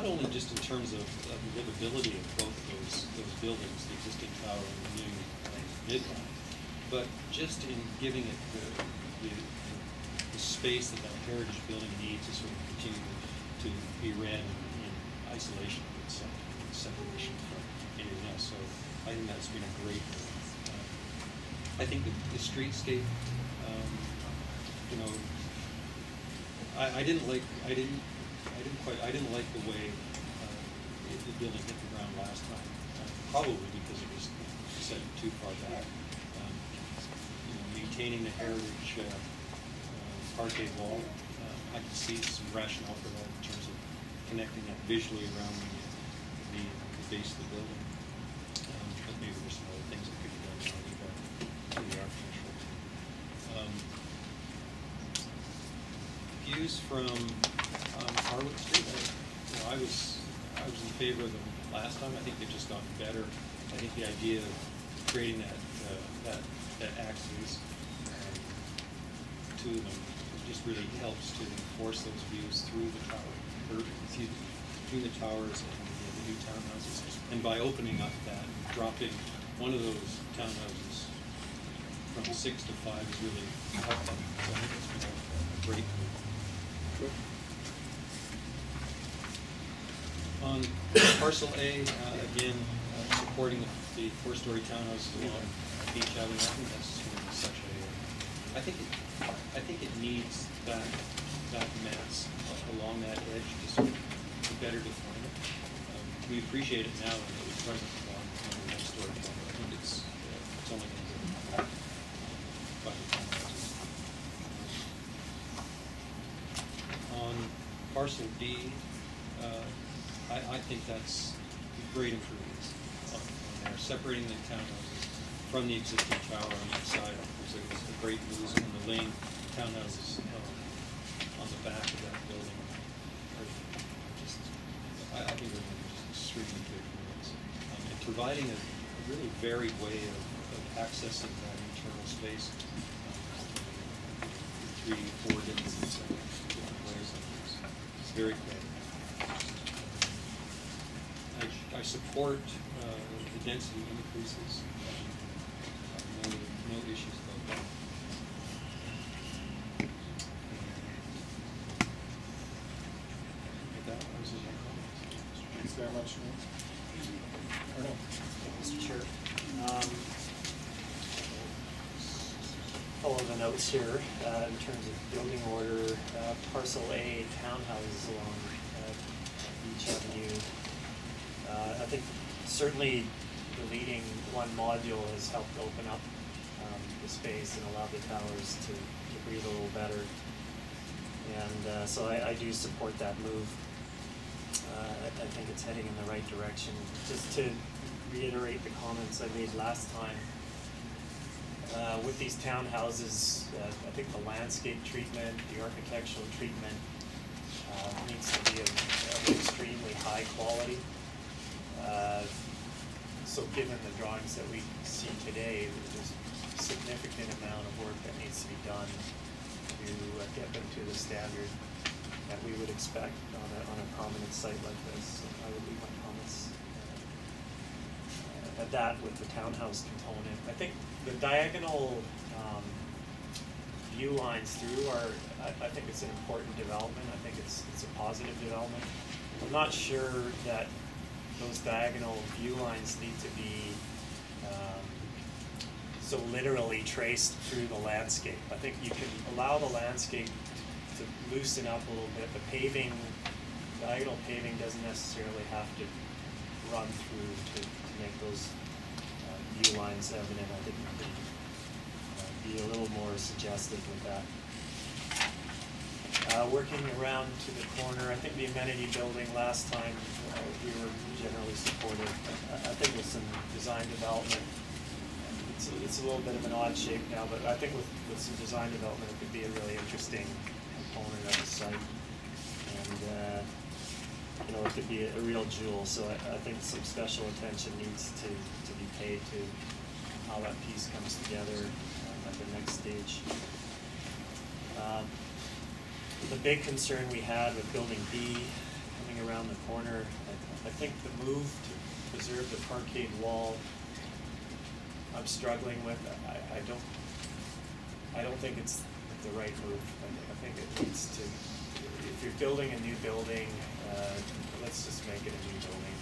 only just in terms of livability of both those buildings, the existing tower and the new midline, but just in giving it the space that heritage building needs to sort of continue to be ran in isolation of itself, separation from anything else. So I think that's been a great move. I think the streetscape, I didn't like the way the building hit the ground last time. Probably because it was set too far back. Maintaining the heritage parquet wall, I can see some rationale for that in terms of connecting that visually around the base of the building. But maybe there's some other things that could be done to the architectural team. Views from Harwood Street. I was in favor of them last time. I think they've just gotten better. I think the idea of creating that axis to them just really helps to enforce those views through the tower, through the towers and the new townhouses. And by opening up that, dropping one of those townhouses from 6 to 5 is really helpful. So I think it's been a great move. Sure. On parcel A, again, supporting the 4-story townhouses along Beach Ave. I think that's sort of such a. I think it needs that mass along that edge to sort of better define it. we appreciate it now and it was present on the next door. I think it's only going to get by the time on parcel B, I think that's great improvements on there, separating the townhouses from the existing tower on each side. There's a great move in the lane townhouses on the back of that building. I think they're just extremely good improvements. And providing a really varied way of accessing that internal space. 3, 4 different ways. It's very creative. I support the density increases. No issues about that. With that, those are my comments. Thanks very much. Mr. Chair. Follow the notes here in terms of building order. Parcel A, townhouses along Beach Avenue. I think certainly deleting one module has helped open up the space and allow the towers to breathe a little better. And so I do support that move. I think it's heading in the right direction. Just to reiterate the comments I made last time, with these townhouses, I think the landscape treatment, the architectural treatment needs to be of extremely high quality. So given the drawings that we see today, there's a significant amount of work that needs to be done to get them to the standard that we would expect on a prominent site like this. So I would leave my comments at that with the townhouse component. I think the diagonal view lines through are, I think it's an important development. I think it's a positive development. I'm not sure that those diagonal view lines need to be so literally traced through the landscape. I think you can allow the landscape to loosen up a little bit. The paving, diagonal paving doesn't necessarily have to run through to make those view lines evident. I think you can be a little more suggestive with that. Working around to the corner, I think the amenity building last time we were generally supportive. I think with some design development, it's a little bit of an odd shape now, but I think with some design development it could be a really interesting component of the site. And you know, it could be a real jewel, so I think some special attention needs to be paid to how that piece comes together at the next stage. The big concern we had with building B coming around the corner, I think the move to preserve the parkade wall, I'm struggling with. I don't think it's the right move. I think it needs to, if you're building a new building, let's just make it a new building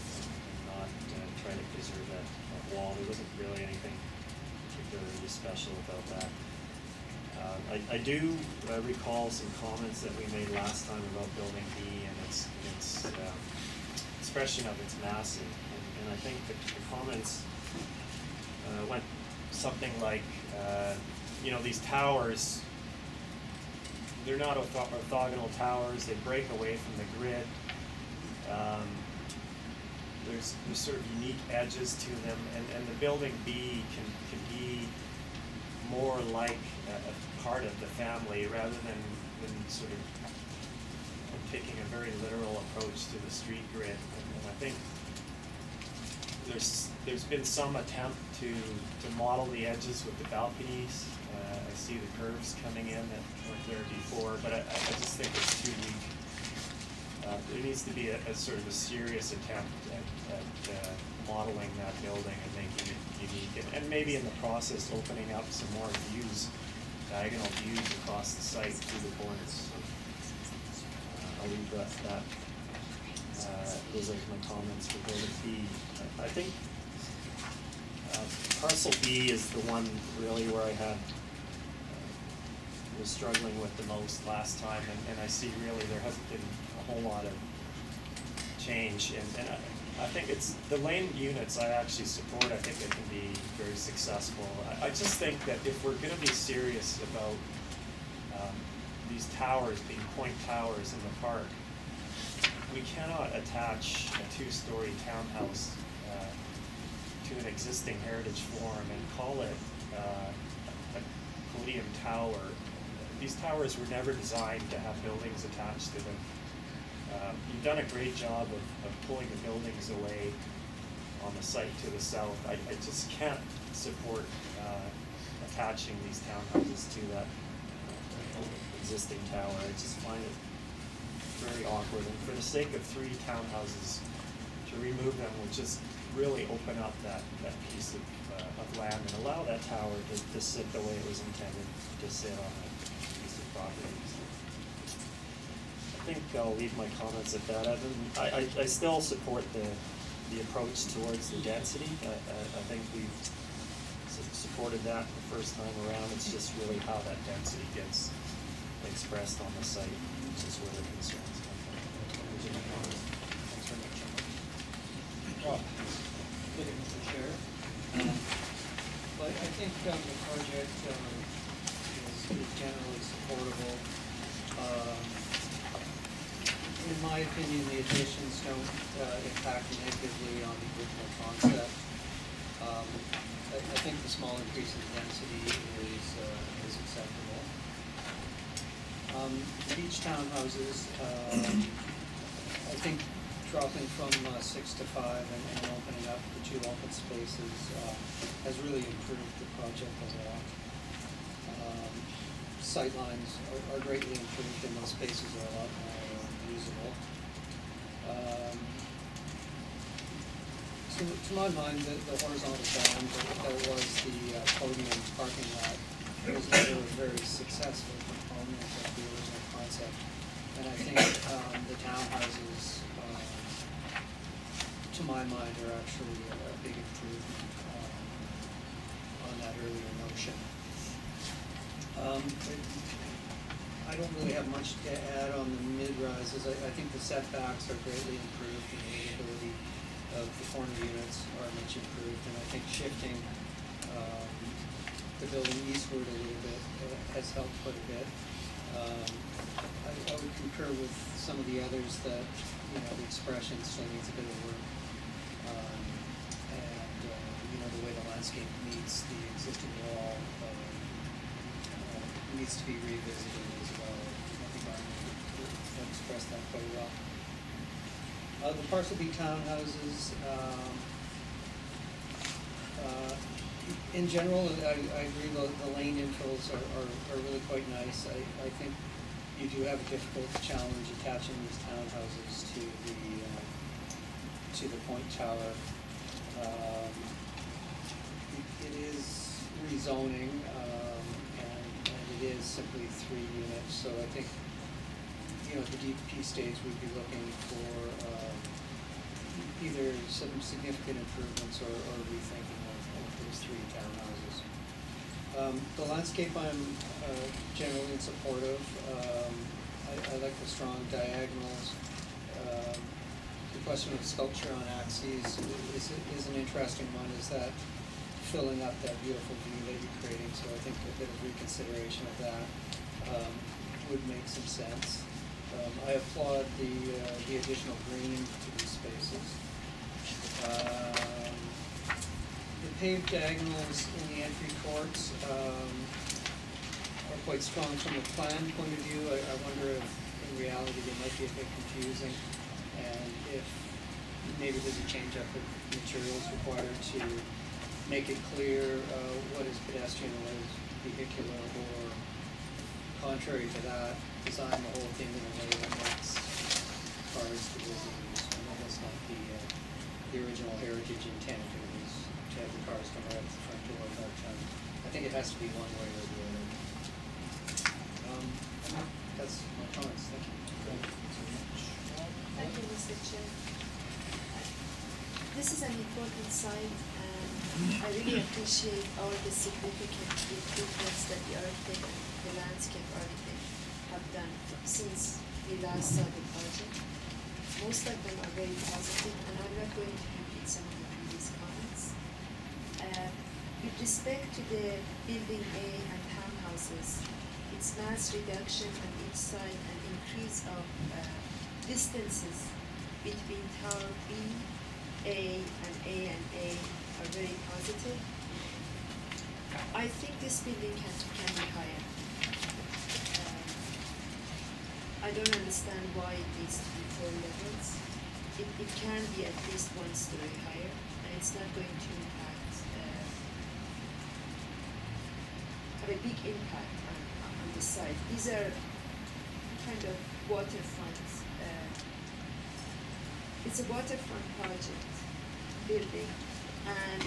and not try to preserve that wall. There wasn't really anything particularly special about that. I do recall some comments that we made last time about building B and its expression of its massing, and I think the comments went something like, you know, these towers, they're not orthogonal towers, they break away from the grid. There's sort of unique edges to them, and the building B can be more like a part of the family rather than sort of taking a very literal approach to the street grid. And I think there's been some attempt to model the edges with the balconies. I see the curves coming in that weren't there before, but I just think it's too weak. There needs to be a sort of a serious attempt at modeling that building and making it unique, and maybe in the process opening up some more views, diagonal views across the site through the corners. So, I'll leave that. Those are my comments for building B. I think parcel B is the one really where I had was struggling with the most last time, and I see really there hasn't been a whole lot of change, and I think it's, the lane units I actually support. I think they can be very successful. I just think that if we're gonna be serious about these towers being point towers in the park, we cannot attach a two-story townhouse to an existing heritage form and call it a palladium tower. These towers were never designed to have buildings attached to them. You've done a great job of pulling the buildings away on the site to the south. I just can't support attaching these townhouses to that existing tower. I just find it very awkward, and for the sake of 3 townhouses, to remove them will just really open up that piece of land and allow that tower to sit the way it was intended to sit on that piece of property. So I think I'll leave my comments at that. I still support the approach towards the density. I think we've supported that the first time around. It's just really how that density gets expressed on the site, which is where the concerns come from. Those are my comments. Thanks very much. Rob. Thank you, Mr. Chair. But I think the project is generally supportable. In my opinion, the additions don't impact negatively on the original concept. I think the small increase in density is acceptable. Beach townhouses, I think dropping from 6 to 5 and opening up the 2 open spaces has really improved the project a lot. Sightlines are greatly improved and those spaces are a lot more usable. So to my mind, the horizontal band that was the podium parking lot was never a very successful component of the original concept. And I think the townhouses, to my mind, are actually a big improvement on that earlier notion. I don't really have much to add on the mid-rises. I think the setbacks are greatly improved, and the ability of the corner units are much improved, and I think shifting the building eastward a little bit has helped quite a bit. I would concur with some of the others that, the expression still needs a bit of work. And the way the landscape meets the existing wall needs to be revisited as well. I think Arne expressed that quite well. The parcel B townhouses, in general, I agree the lane infills are really quite nice. I think you do have a difficult challenge attaching these townhouses to the point tower. It is rezoning, and it is simply 3 units. So I think, at the DP stage, we'd be looking for either some significant improvements or rethinking of those 3 townhouses. The landscape I'm generally in support of. I like the strong diagonals. The question of sculpture on axes is an interesting one. Is that filling up that beautiful view that you're creating? So I think a bit of reconsideration of that would make some sense. I applaud the additional green to these spaces. The paved diagonals in the entry courts are quite strong from a plan point of view. I wonder if in reality they might be a bit confusing, and if maybe there's a change up of materials required to make it clear what is pedestrian and what is vehicular, or contrary to that, design the whole thing in a way that makes cars divisible. I know that's not the original heritage intent. It was to have the cars come right at the front door, but I think it has to be one way or the other. That's my comments. Thank you. Thank you, Mr. Chair. This is an important site, and I really appreciate all the significant improvements that the architect and the landscape architect have done since we last saw the project. most of them are very positive, and I'm not going to repeat some of the previous comments. With respect to the Building A and townhouses, its mass reduction on each side and increase of distances between Tower B, A, and A are very positive. I think this building can be higher. I don't understand why it needs to be 4 levels. It can be at least 1 story higher, and it's not going to have a big impact on the site. These are kind of waterfronts. It's a waterfront project building, and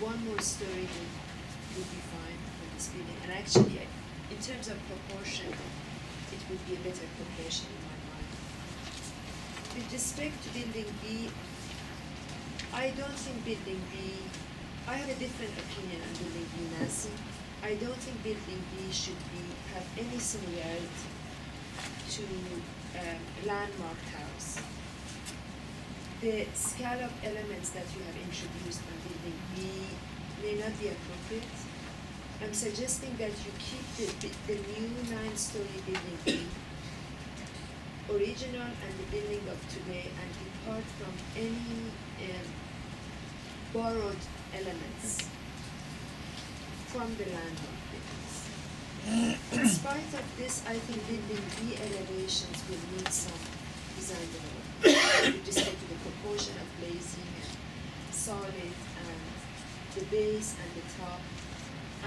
1 more story would be fine for this building. And actually, in terms of proportion, it would be a better proportion in my mind. With respect to Building B, I don't think Building B, I have a different opinion on Building B, Nancy. I don't think Building B should have any similarity to landmark towers. The scallop elements that you have introduced on Building B may not be appropriate. I'm suggesting that you keep the new 9-story Building B original and the building of today, and depart from any borrowed elements from the landmark buildings. In spite of this, I think Building B elevations will need some design development with respect to the proportion of glazing and solid and the base and the top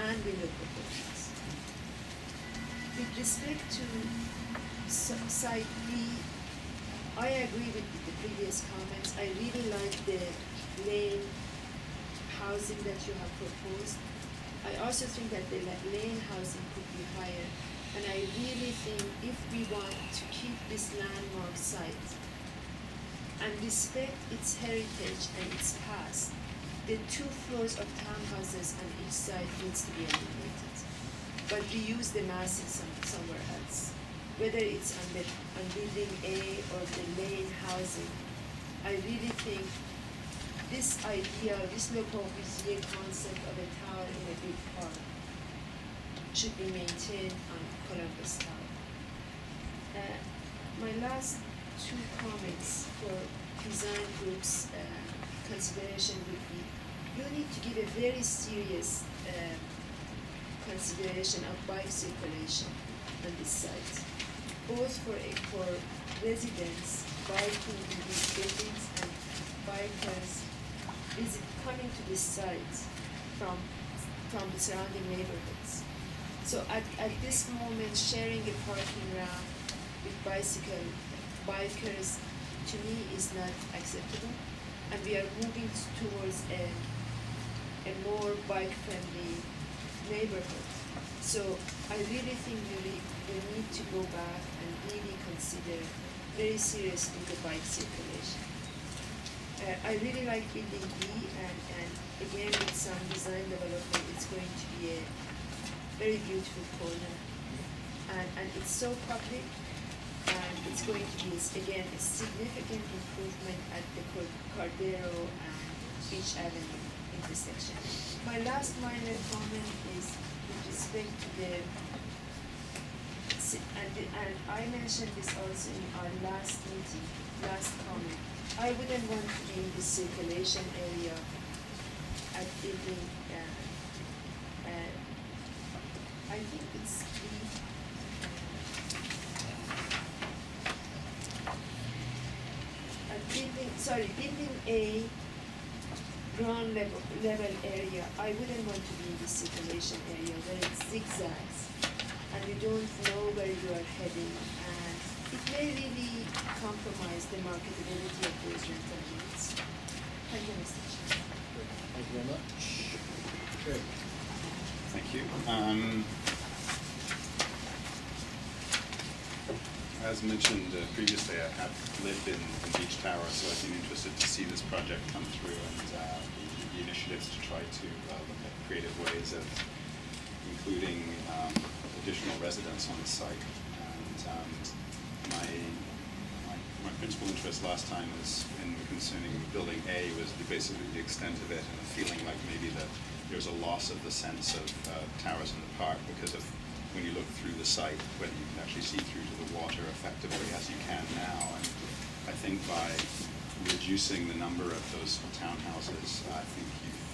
and window proportions. With respect to site B, I agree with the previous comments. I really like the lane housing that you have proposed. I also think that the lane housing could be higher. And I really think if we want to keep this landmark site and respect its heritage and its past, the 2 floors of townhouses on each side needs to be eliminated. But we use the massing somewhere else. Whether it's on Building A or the lane housing, I really think this idea, this Le Corbusier concept of a tower in a big park should be maintained on Columbus Tower. My last 2 comments for design groups consideration would be, you need to give a very serious consideration of bike circulation on this site, both for residents biking in these buildings and bikers coming to this site from the surrounding neighborhoods. So at this moment, sharing a parking ramp with bikers, to me, is not acceptable. And we are moving towards a more bike-friendly neighborhood. So I really think we need to go back and really consider very seriously the bike circulation. I really like Building B, and again, with some design development, it's going to be a very beautiful corner. And it's so public, and it's going to be, again, a significant improvement at the Cardero and Beach Avenue intersection. My last minor comment is with respect to and I mentioned this also in our last meeting, last comment. I wouldn't want to be in the circulation area at Building, I think it's Building A, ground level area. I wouldn't want to be in the circulation area where it zigzags and you don't know where you are heading, and it may really compromise the marketability of those rental units. Thank you, Mr. Chair. Thank you very much. Great. Thank you. As mentioned previously, I have lived in Beach Tower, so I've been interested to see this project come through and the initiatives to try to look at creative ways of including additional residents on the site. And my principal interest last time was in concerning building A was basically the extent of it and a feeling like maybe that there's a loss of the sense of towers in the park because of when you look through the site, whether you can actually see through to the water effectively as you can now. And I think by reducing the number of those townhouses, I think you've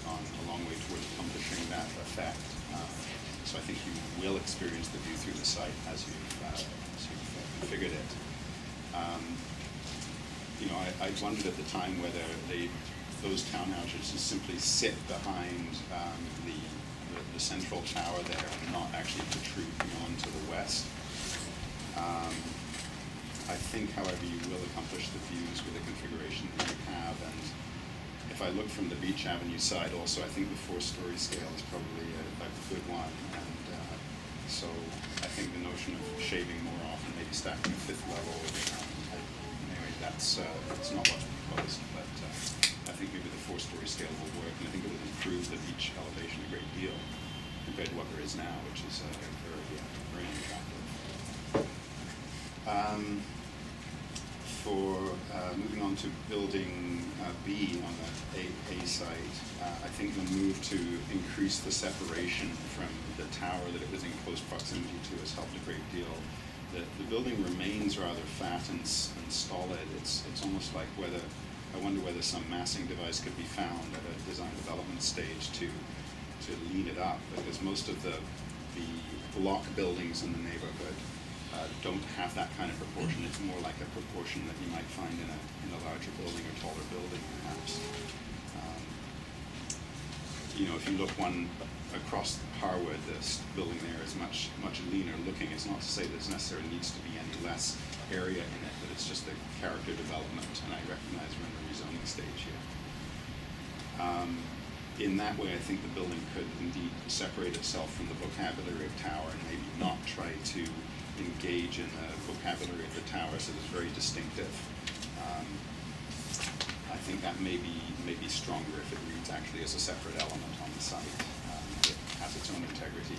gone a long way towards accomplishing that effect. So I think you will experience the view through the site as you've configured it. You know, I wondered at the time whether those townhouses just simply sit behind the central tower there and not actually protrude beyond to the west. I think, however, you will accomplish the views with the configuration that you have. And if I look from the Beach Avenue side also, I think the 4-story scale is probably a good one. And so I think the notion of shaving more often, maybe stacking a 5th level, anyway, that's not what's proposed, but I think maybe the 4-story scale will work, and I think it will improve the beach elevation a great deal compared to what there is now, which is very unattractive. Moving on to building B on the A site, I think the move to increase the separation from the tower that it was in close proximity to has helped a great deal. The building remains rather fat and stolid. It's almost like I wonder whether some massing device could be found at a design development stage to lean it up, because most of the block buildings in the neighborhood don't have that kind of proportion. It's more like a proportion that you might find in a larger building or taller building, perhaps. You know, if you look one across Harwood, this building there is much leaner looking. It's not to say there necessarily needs to be any less area in it, but it's just the character development, and I recognize we're in the rezoning stage here. In that way, I think the building could indeed separate itself from the vocabulary of tower and maybe not try to engage in the vocabulary of the tower, so it's very distinctive. I think that may be stronger if it reads actually as a separate element on the site. It has its own integrity.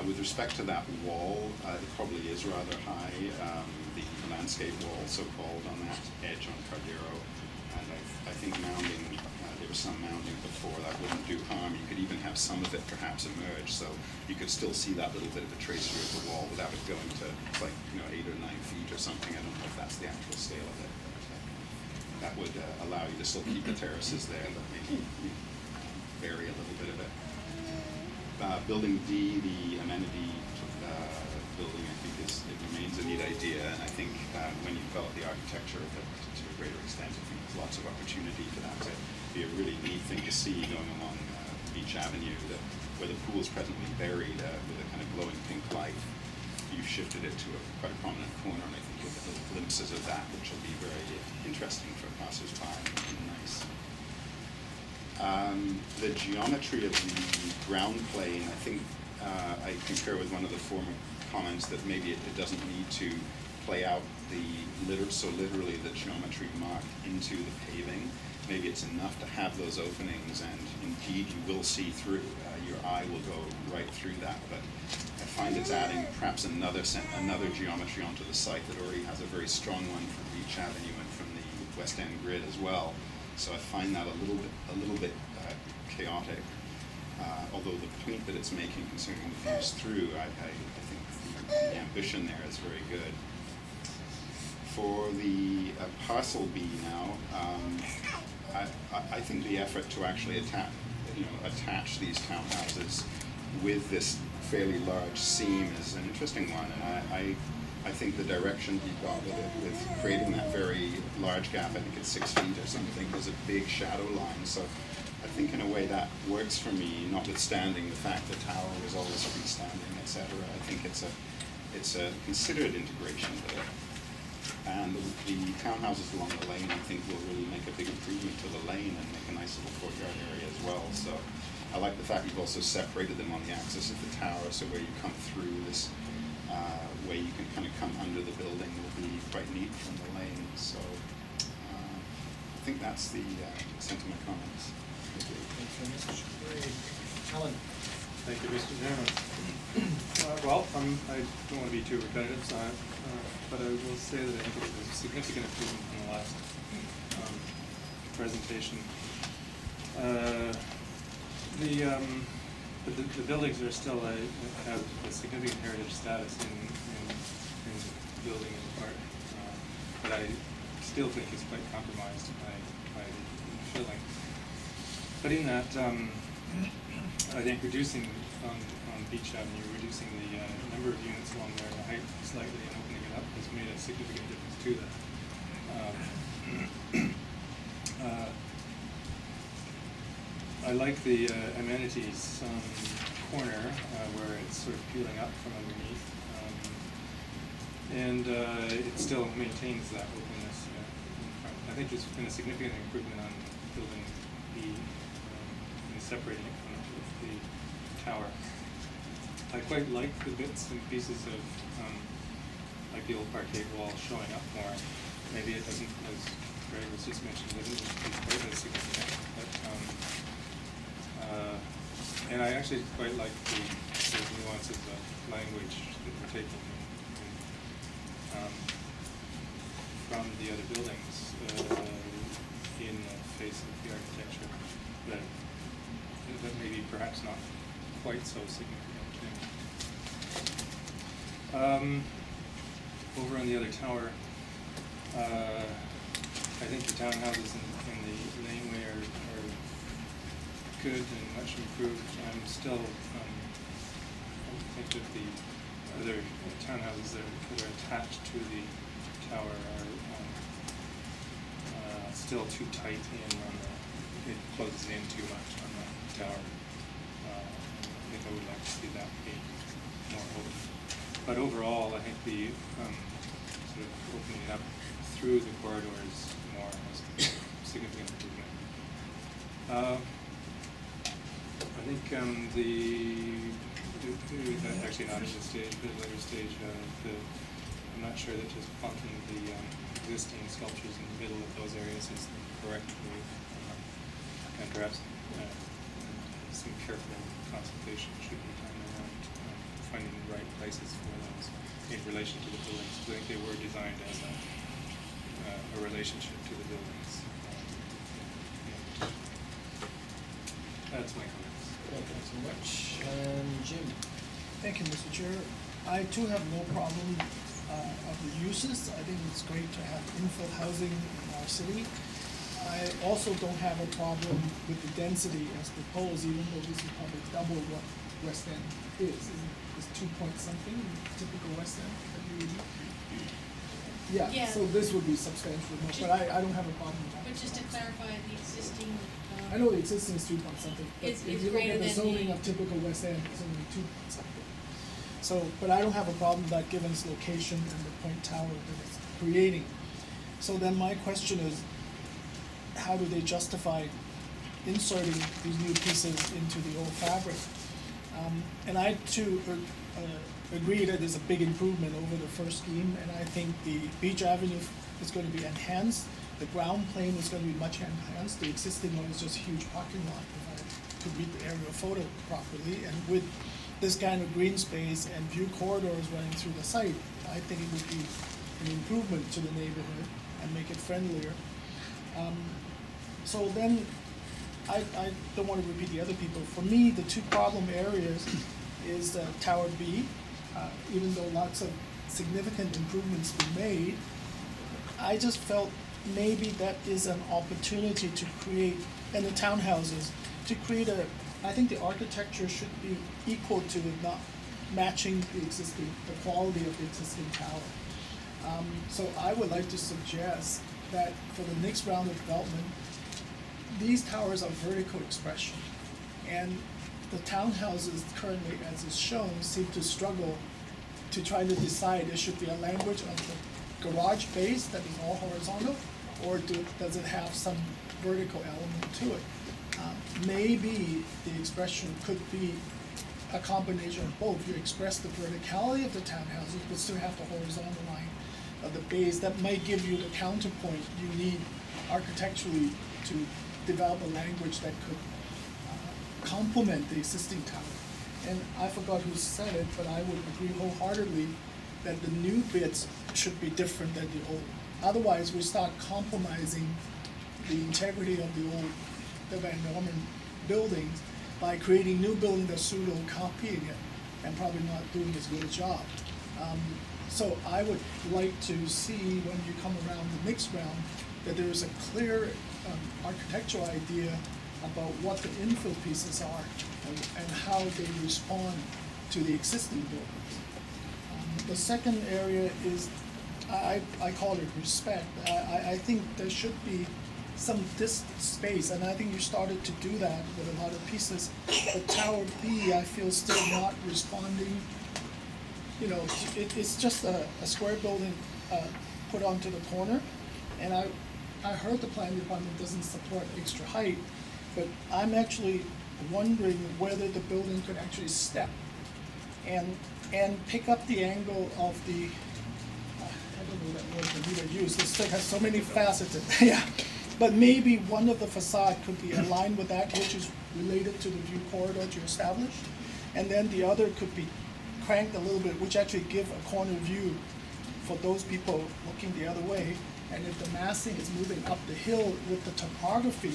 With respect to that wall, it probably is rather high, the landscape wall, so-called, on that edge on Cardero. And I think mounding, there was some mounding before that wouldn't do harm. You could even have some of it perhaps emerge, so you could still see that little bit of a tracery of the wall without it going to, like, 8 or 9 feet or something. I don't know if that's the actual scale of it. That would allow you to still keep the terraces there, but maybe vary a little bit of it. Building D, the amenity building, I think it remains a neat idea, and I think when you develop the architecture of it to a greater extent, I think there's lots of opportunity for that to be a really neat thing to see going along Beach Avenue, where the pool is presently buried with a kind of glowing pink light. You've shifted it to quite a prominent corner, and I think you'll get little glimpses of that, which will be very interesting for passers-by and nice. The geometry of the ground plane, I think I concur with one of the former comments that maybe it doesn't need to play out so literally the geometry marked into the paving. Maybe it's enough to have those openings, and indeed you will see through. Your eye will go right through that, but I find it's adding perhaps another geometry onto the site that already has a very strong one from Beach Avenue and from the West End grid as well. So I find that a little bit chaotic. Although the point that it's making concerning the views through, I think the ambition there is very good. For the parcel B now, I think the effort to actually attach these townhouses with this fairly large seam is an interesting one, and I think the direction he got with it, with creating that very large gap, I think it's 6 feet or something, there's a big shadow line. So I think in a way that works for me, notwithstanding the fact the tower was always freestanding, etc. I think it's a considered integration there. And the townhouses along the lane, I think, will really make a big improvement to the lane and make a nice little courtyard area as well. So I like the fact you've also separated them on the axis of the tower, so where you come through this way you can kind of come under the building will be quite neat from the lane. So I think that's the extent of my comments. Thank you. Thanks very much. Great. Alan. Thank you, Mr. Chairman. Well, I don't want to be too repetitive, so but I will say that I think it was a significant improvement from the last presentation. The buildings are still have a significant heritage status in building and art, but I still think it's quite compromised by the filling. But in that, I think reducing on Beach Avenue, reducing the number of units along there, the height slightly, and opening it up has made a significant difference to that. I like the amenities on the corner where it's sort of peeling up from underneath, and it still maintains that openness in front. I think there's been a significant improvement on building B and separating it from the tower. I quite like the bits and pieces of like the old parquet wall showing up more. Maybe it doesn't, as Greg was just mentioning, doesn't need to be quite as significant. But, and I actually quite like the nuances of language that we're taking from the other buildings in the face of the architecture, that maybe perhaps not quite so significant. Over on the other tower, I think the townhouses in the laneway are good and much improved. I'm still, I think that the other townhouses that are attached to the tower are still too tight in on it closes in too much on the tower. I think I would like to see that be more open. But overall, I think the sort of opening it up through the corridors more was a significant improvement. I think that's actually not at this stage, but at a later stage, I'm not sure that just plunking the existing sculptures in the middle of those areas is the correct move, and perhaps some careful consultation should be done around finding the right places for those in relation to the buildings. I think they were designed as a relationship to the buildings. That's my comments. Okay, thanks so much. Jim. Thank you, Mr. Chair. I too have no problem of the uses. I think it's great to have infill housing in our city. I also don't have a problem with the density as proposed, even though this is probably double what West End is. It's 2 point something, typical West End. Yeah, so this would be substantially more, but I don't have a problem with that. But just to clarify, the existing. I know the existing is 2 point something, but It's if you look at the zoning of typical West End, it's only 2 point something. So, but I don't have a problem with that given its location and the point tower that it's creating. So then my question is, how do they justify inserting these new pieces into the old fabric? And I too agree that there's a big improvement over the first scheme, and I think the Beach Avenue is going to be enhanced. The ground plane is going to be much enhanced. The existing one is just a huge parking lot, if I could read the aerial photo properly. And with this kind of green space and view corridors running through the site, I think it would be an improvement to the neighborhood and make it friendlier. So then, I don't want to repeat the other people. For me, the two problem areas is Tower B. Even though lots of significant improvements were made, I just felt maybe that is an opportunity to create, and the townhouses, to create I think the architecture should be equal to, not matching the quality of the existing tower. So I would like to suggest that for the next round of development, these towers are vertical expression, and the townhouses currently, as is shown, seem to struggle to try to decide there should be a language of the garage base that is all horizontal, or does it have some vertical element to it? Maybe the expression could be a combination of both. You express the verticality of the townhouses, but still have the horizontal line of the base. That might give you the counterpoint you need architecturally to develop a language that could complement the existing tower. and I forgot who said it, but I would agree wholeheartedly that the new bits should be different than the old. Otherwise, we start compromising the integrity of the Van Norman buildings by creating new buildings that pseudo-copying it and probably not doing as good a job. So I would like to see when you come around the mixed round that there is a clear architectural idea about what the infill pieces are and how they respond to the existing buildings. The second area is, I call it respect. I think there should be some space, and I think you started to do that with a lot of pieces. But Tower B, I feel still not responding. You know, it's just a square building put onto the corner, and I heard the planning department doesn't support extra height, but I'm actually wondering whether the building could actually step and pick up the angle of the, I don't know that word that you would use, this thing has so many facets, yeah. But maybe one of the facade could be aligned with that, which is related to the view corridor that you established, and then the other could be cranked a little bit, which actually give a corner view for those people looking the other way. And if the massing is moving up the hill with the topography,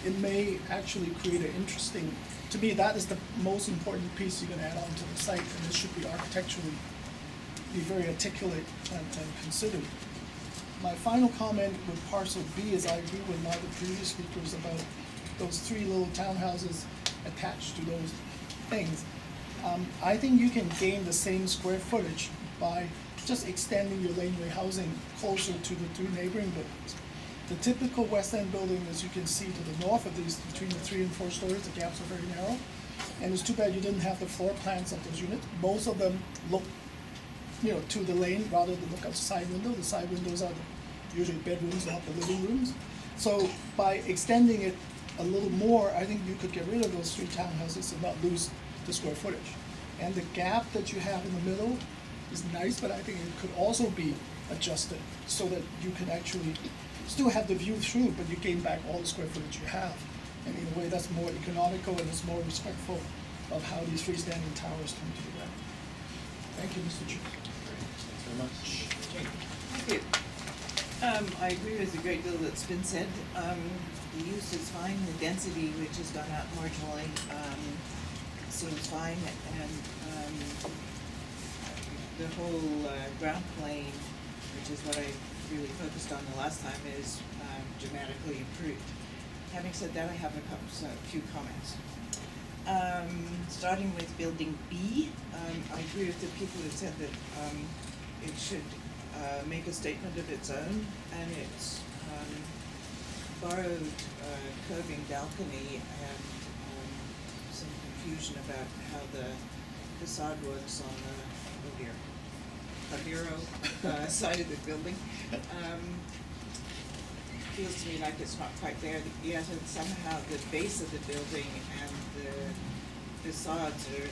it may actually create an interesting, to me, that is the most important piece you're going to add on to the site, and it should be architecturally be very articulate and considered. My final comment with parcel B is I agree with a lot of the previous speakers about those three little townhouses attached to those things. I think you can gain the same square footage by just extending your laneway housing closer to the three neighboring buildings. The typical West End building, as you can see to the north of these, between the 3 and 4 stories, the gaps are very narrow. And it's too bad you didn't have the floor plans of those units. Most of them look, you know, to the lane rather than look out the side window. The side windows are usually bedrooms, not the living rooms. So by extending it a little more, I think you could get rid of those 3 townhouses and not lose the square footage. And the gap that you have in the middle is nice, but I think it could also be adjusted so that you can actually still have the view through, but you gain back all the square footage you have. And in a way, that's more economical and it's more respectful of how these freestanding towers come to the ground. Thank you, Mr. Chair. Thanks very much. Jane. Thank you. I agree with a great deal that's been said. The use is fine, the density, which has gone up marginally, seems fine, and the whole ground plane, which is what I really focused on the last time, is dramatically improved. Having said that, I have a few comments. Starting with building B, I agree with the people who said that it should make a statement of its own, and it's borrowed curving balcony and some confusion about how the facade works on the Cardero side of the building. Feels to me like it's not quite there yet, and somehow the base of the building and the facades are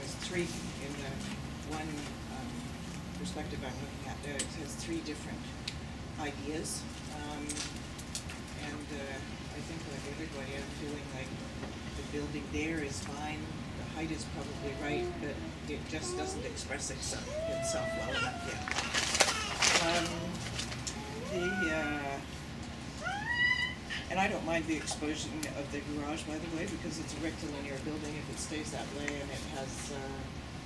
as 3 in the one perspective I'm looking at there. It has 3 different ideas, and I think like everybody, I'm feeling like the building there is fine, the height is probably right, but it just doesn't express itself well enough yet. And I don't mind the explosion of the garage, by the way, because it's a rectilinear building if it stays that way, and it has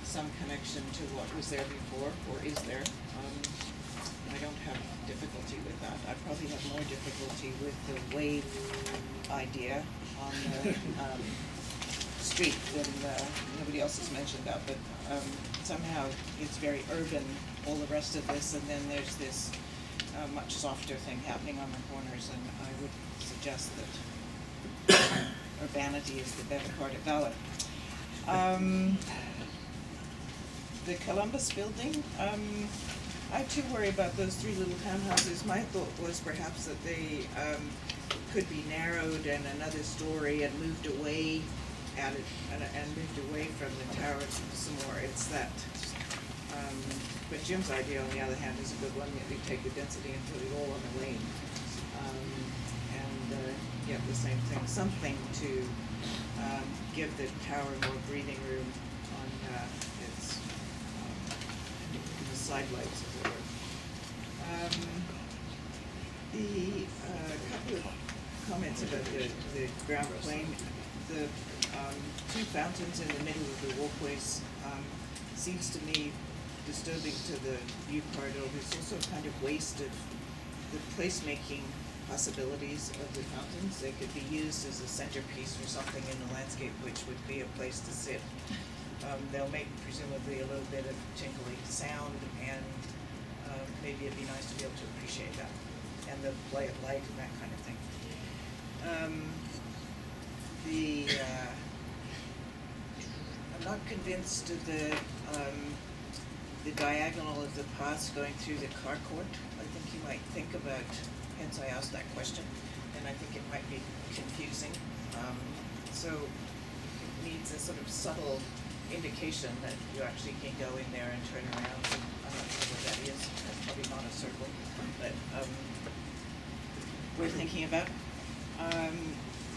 some connection to what was there before, or is there. I don't have difficulty with that. I probably have more difficulty with the wave idea on the street than nobody else has mentioned that, but somehow it's very urban, all the rest of this, and then there's this much softer thing happening on the corners, and I would suggest that urbanity is the better part of valid. The Columbus building, I too worry about those 3 little townhouses. My thought was perhaps that they could be narrowed and another story and moved away, added and moved away from the tower some more. It's that. But Jim's idea, on the other hand, is a good one. That we take the density and put it all on the lane, and get the same thing. Something to give the tower more breathing room on its the side lights, as it were. The couple of comments about the ground plane. The two fountains in the middle of the walkways seems to me disturbing to the view corridor. There's also kind of waste of the placemaking possibilities of the fountains. They could be used as a centerpiece or something in the landscape, which would be a place to sit. They'll make presumably a little bit of tinkly sound, and maybe it'd be nice to be able to appreciate that, and the play of light and that kind of thing. I'm not convinced of the diagonal of the paths going through the carport. I think you might think about, hence I asked that question, and I think it might be confusing. So it needs a sort of subtle indication that you actually can go in there and turn around. I'm not sure what that is. That's probably not a circle, but we're thinking about.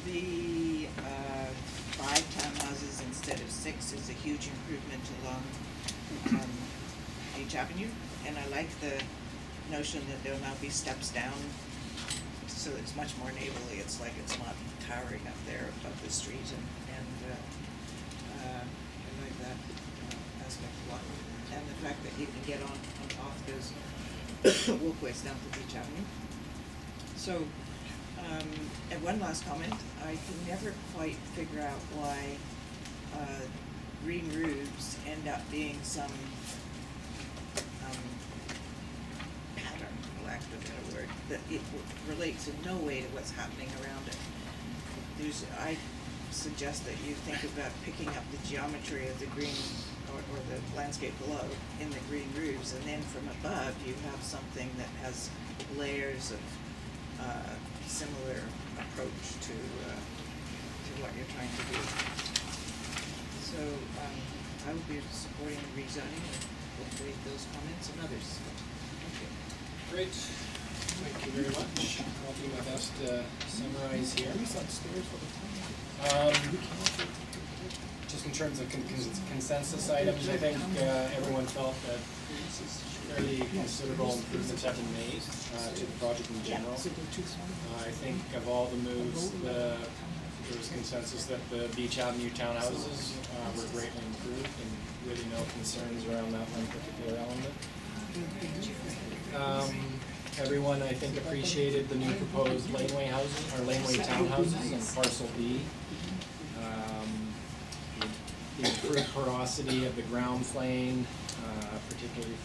The 5 townhouses instead of 6 is a huge improvement along Beach Avenue, and I like the notion that there'll now be steps down, so it's much more neighborly. It's like it's not towering up there above the street, and I like that aspect a lot. And the fact that you can get on and off those walkways down to Beach Avenue. So. And one last comment, I can never quite figure out why green roofs end up being some pattern, for lack of a better word, that it relates in no way to what's happening around it. I suggest that you think about picking up the geometry of the green or the landscape below in the green roofs, and then from above you have something that has layers of similar approach to what you're trying to do. So I will be supporting rezoning, and hopefully those comments and others. Thank you. Great. Thank you very much. I'll do my best to summarize here. Just in terms of consensus items, I think everyone felt that fairly considerable improvements have been made to the project in general. I think of all the moves, there was consensus that the Beach Avenue townhouses were greatly improved, and really no concerns around that one particular element. Everyone, I think, appreciated the new proposed laneway houses, or laneway townhouses in Parcel B. The improved porosity of the ground plane, particularly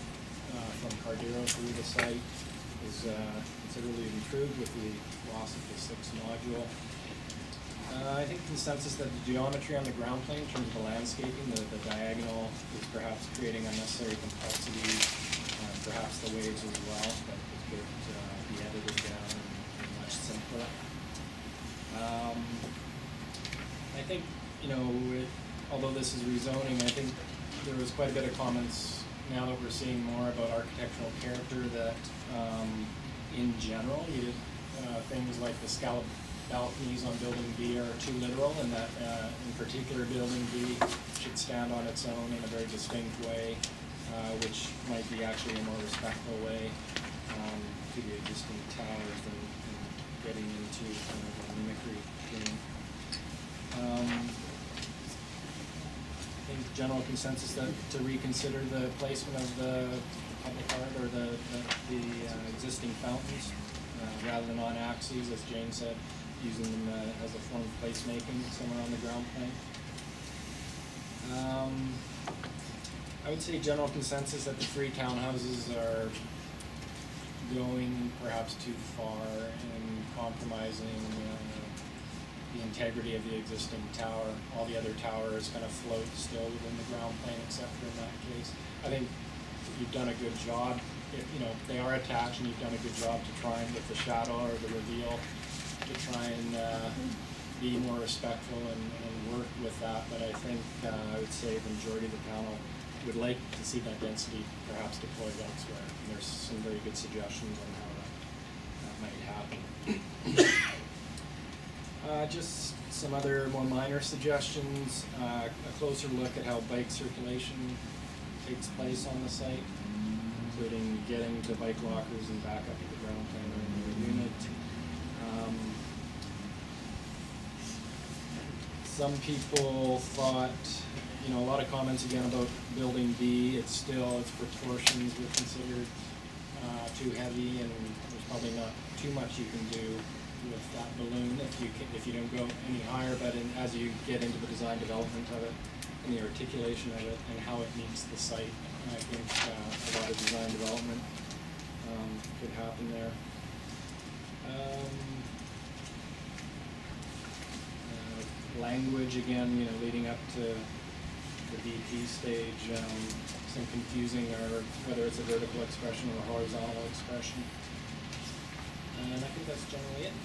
from Cardero through the site, is considerably improved with the loss of the 6th nodule. I think consensus that the geometry on the ground plane in terms of the landscaping, the diagonal is perhaps creating unnecessary complexity, perhaps the waves as well, that could be edited down and much simpler. I think, although this is rezoning, I think there was quite a bit of comments now that we're seeing more about architectural character that in general, things like the scallop balconies on building B are too literal, and that in particular building B should stand on its own in a very distinct way, which might be actually a more respectful way to the existing towers than getting into kind of a mimicry game. I think general consensus that to reconsider the placement of the public art or the existing fountains rather than on axes, as Jane said, using them as a form of placemaking somewhere on the ground plane. I would say general consensus that the 3 townhouses are going perhaps too far in compromising the integrity of the existing tower. All the other towers kind of float still within the ground plane, except for in that case. I think you've done a good job. They are attached, and you've done a good job to try and, with the shadow or the reveal, to try and be more respectful and work with that. But I think I would say the majority of the panel would like to see that density perhaps deployed elsewhere. And there's some very good suggestions on how that might happen. Just some other more minor suggestions, a closer look at how bike circulation takes place on the site, including getting to bike lockers and back up to the ground plan in the unit. Some people thought, you know, a lot of comments again about building B. It's proportions were considered too heavy, and there's probably not too much you can do with that balloon if you don't go any higher. But as you get into the design development of it and the articulation of it and how it meets the site, I think a lot of design development could happen there. Language again, you know, leading up to the DP stage, some confusing, or whether it's a vertical expression or a horizontal expression. And I think that's generally it.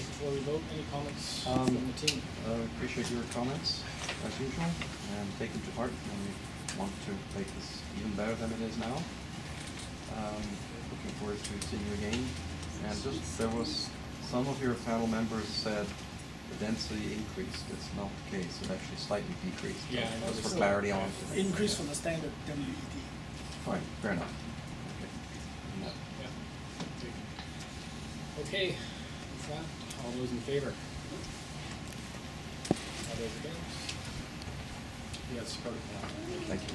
Before we vote, any comments from the team? Appreciate your comments, as usual, and take them to heart, and we want to make this even better than it is now. Looking forward to seeing you again. And just, there was, some of your panel members said the density increased. It's not the case, it actually slightly decreased. Yeah, just for clarity on. Increase from the standard WED. Fine, fair enough. Okay. Yeah. Okay, with that, all those in favor? All those against? Yes, protocol. Thank you.